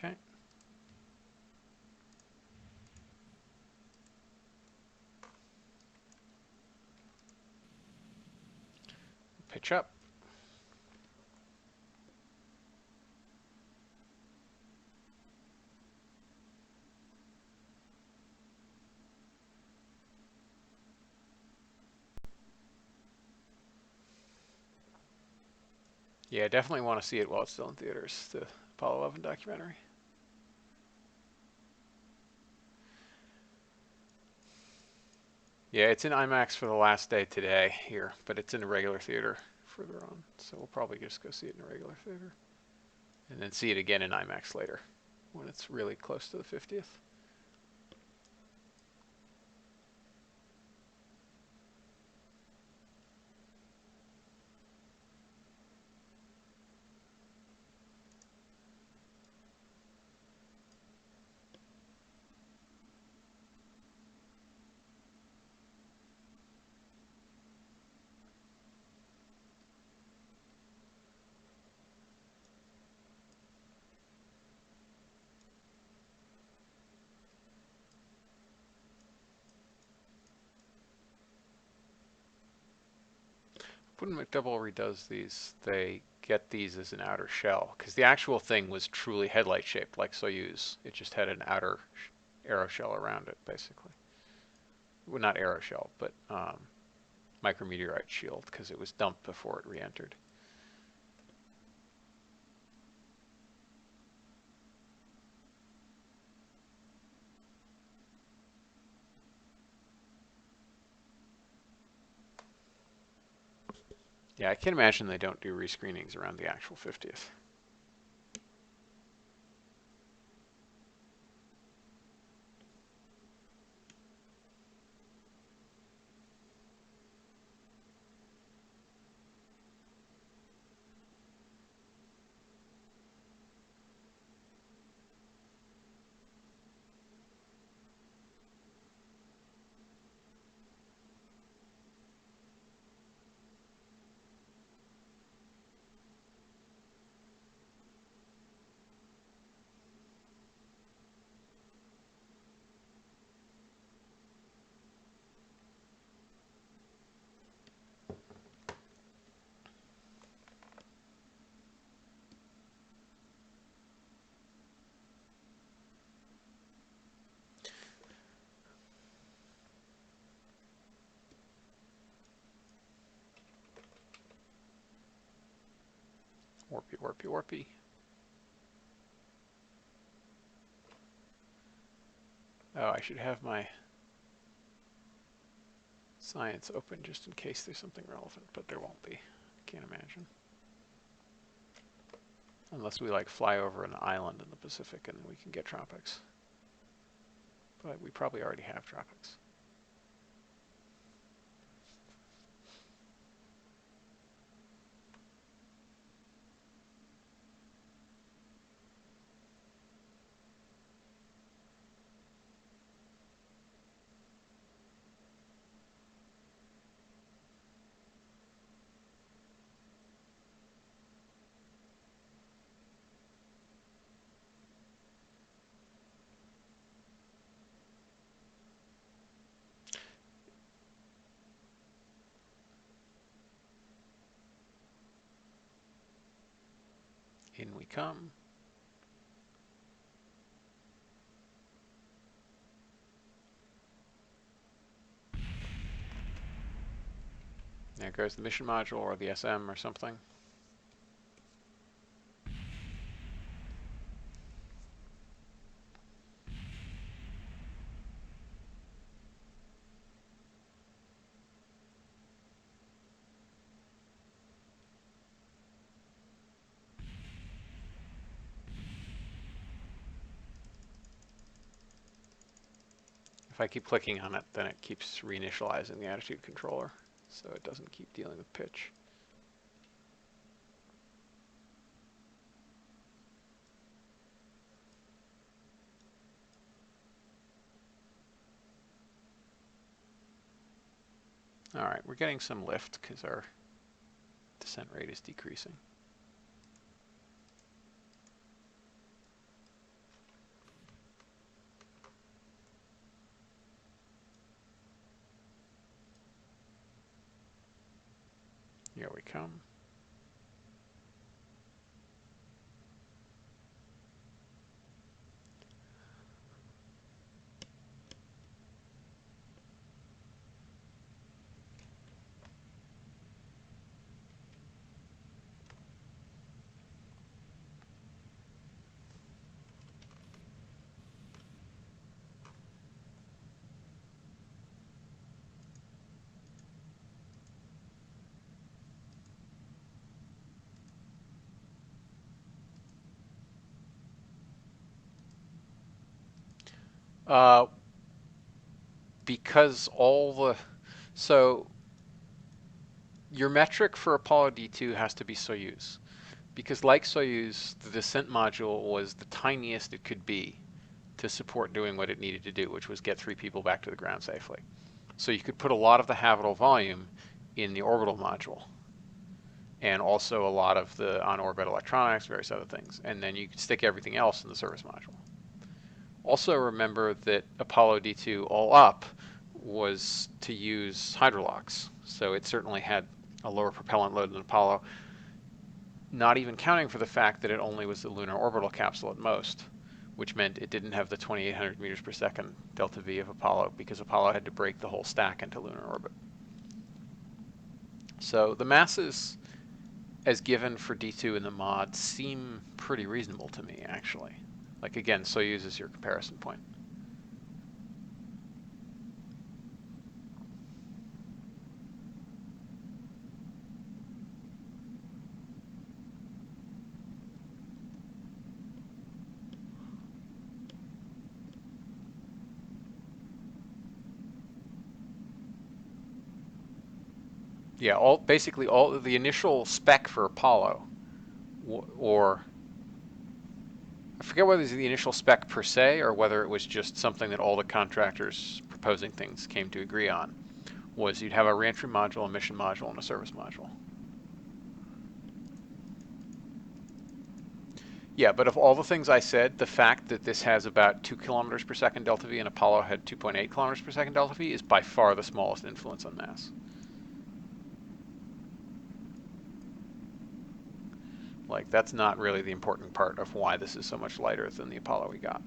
Okay. Pitch up. Yeah, definitely want to see it while it's still in theaters, the Apollo 11 documentary. Yeah, it's in IMAX for the last day today here, but it's in a regular theater further on. So we'll probably just go see it in a regular theater. And then see it again in IMAX later when it's really close to the 50th. When McDouble redoes these, they get these as an outer shell, because the actual thing was truly headlight shaped like Soyuz. It just had an outer aero shell around it, basically. Well, not aero shell, but micrometeorite shield, because it was dumped before it re-entered. Yeah, I can't imagine they don't do rescreenings around the actual 50th. Warpy, warpy, warpy. Oh, I should have my science open just in case there's something relevant, but there won't be. Can't imagine. Unless we like fly over an island in the Pacific and we can get tropics. But we probably already have tropics. In we come. There goes the mission module or the SM or something. If I keep clicking on it, then it keeps reinitializing the attitude controller, so it doesn't keep dealing with pitch. All right, we're getting some lift because our descent rate is decreasing. Here we come. Uh, because so your metric for Apollo D2 has to be Soyuz. Because like Soyuz, the descent module was the tiniest it could be to support doing what it needed to do, which was get 3 people back to the ground safely. So you could put a lot of the habitable volume in the orbital module, and also a lot of the on-orbit electronics, various other things. And then you could stick everything else in the service module. Also remember that Apollo D2 all up was to use hydrolox. So it certainly had a lower propellant load than Apollo, not even counting for the fact that it only was the lunar orbital capsule at most, which meant it didn't have the 2,800 meters per second delta V of Apollo, because Apollo had to break the whole stack into lunar orbit. So the masses as given for D2 in the mod seem pretty reasonable to me, actually. Like, again, Soyuz is your comparison point. Yeah, basically all the initial spec for Apollo, or I forget whether it's the initial spec per se or whether it was just something that all the contractors proposing things came to agree on, was you'd have a reentry module, a mission module, and a service module. Yeah, but of all the things I said, the fact that this has about 2 kilometers per second delta V and Apollo had 2.8 kilometers per second delta V is by far the smallest influence on mass. Like, that's not really the important part of why this is so much lighter than the Apollo we got.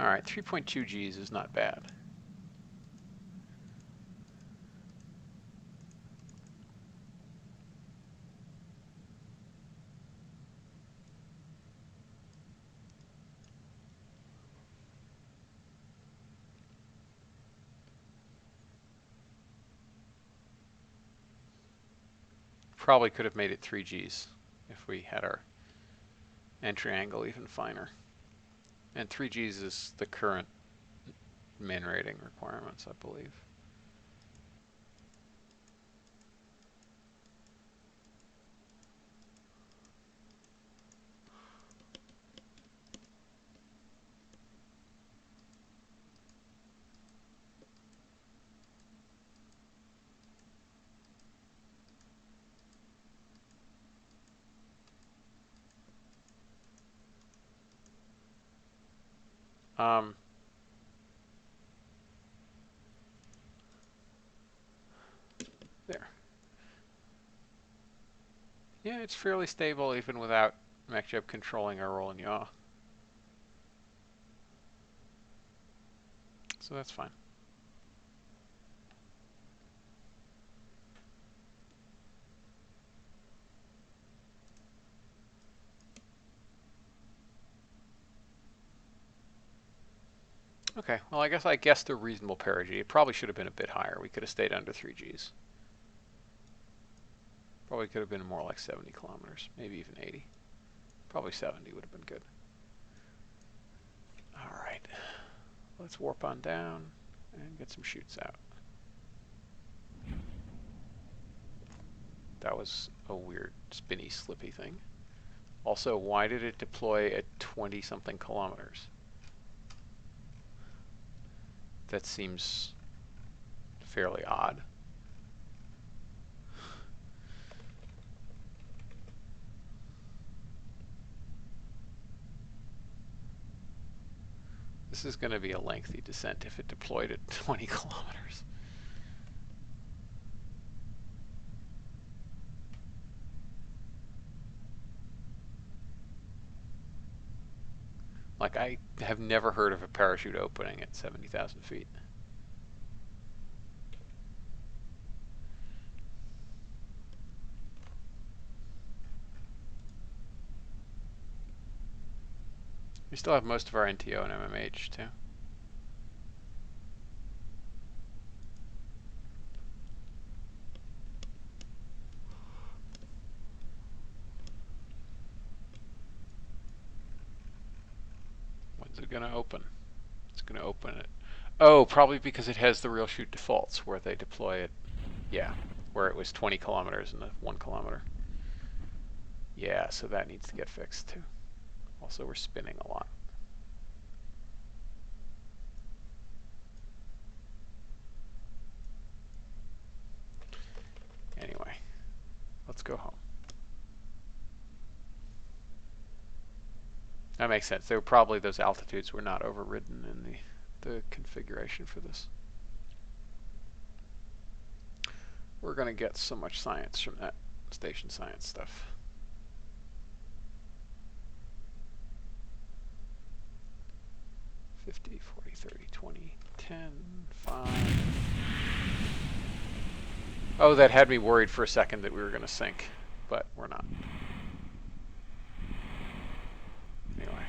All right, 3.2 Gs is not bad. Probably could have made it 3 Gs if we had our entry angle even finer. And 3 Gs is the current min rating requirements, I believe. There. Yeah, it's fairly stable even without MacJeb controlling our roll and yaw. So that's fine. Okay, well, I guessed a reasonable perigee. It probably should have been a bit higher. We could have stayed under 3 Gs. Probably could have been more like 70 kilometers, maybe even 80. Probably 70 would have been good. All right, let's warp on down and get some chutes out. That was a weird spinny slippy thing. Also, why did it deploy at 20-something kilometers? That seems fairly odd. This is going to be a lengthy descent if it deployed at 20 kilometers. Like, I have never heard of a parachute opening at 70,000 feet. We still have most of our NTO and MMH, too. When's it going to open? It's going to open it. Oh, probably because it has the real chute defaults where they deploy it. Yeah, where it was 20 kilometers in the 1 kilometer. Yeah, so that needs to get fixed too. Also, we're spinning a lot. Anyway, let's go home. That makes sense. They were probably, those altitudes were not overridden in the configuration for this. We're going to get so much science from that station science stuff. $50, $40, $30, $20, $10, $5. Oh, that had me worried for a second that we were going to sink, but we're not. Anyway.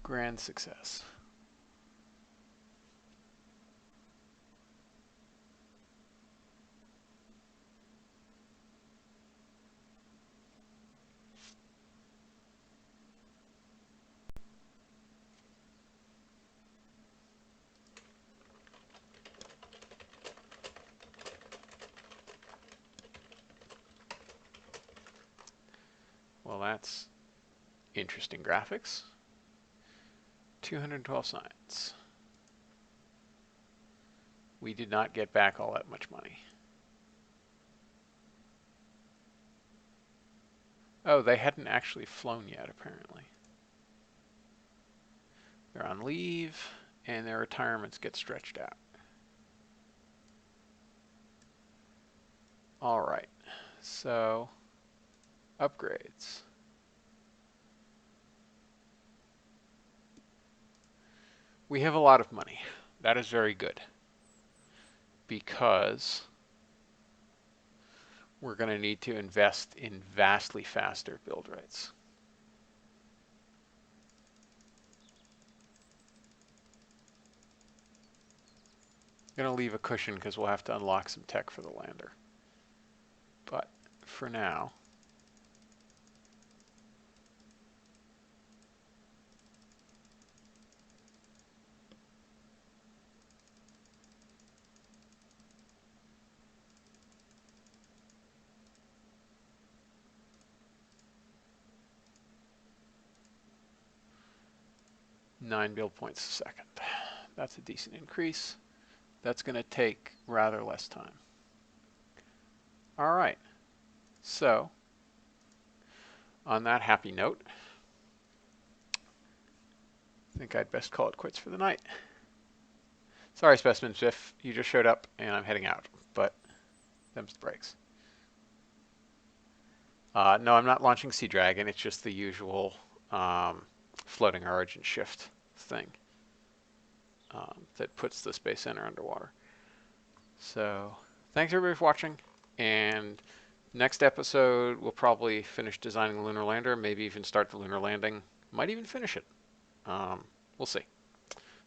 Grand success. Well, that's interesting graphics. 212 science. We did not get back all that much money. Oh, they hadn't actually flown yet, apparently. They're on leave, and their retirements get stretched out. All right, so upgrades. We have a lot of money. That is very good, because we're going to need to invest in vastly faster build rates. I'm going to leave a cushion because we'll have to unlock some tech for the lander. But for now, nine build points a second. That's a decent increase. That's going to take rather less time. All right. So, on that happy note, I think I'd best call it quits for the night. Sorry, Specimen Swift, you just showed up and I'm heading out, but them's the breaks. No, I'm not launching Sea Dragon. It's just the usual floating origin shift thing that puts the Space Center underwater. So thanks everybody for watching, and next episode we'll probably finish designing the lunar lander, maybe even start the lunar landing. Might even finish it. We'll see.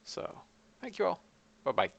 So thank you all. Bye-bye.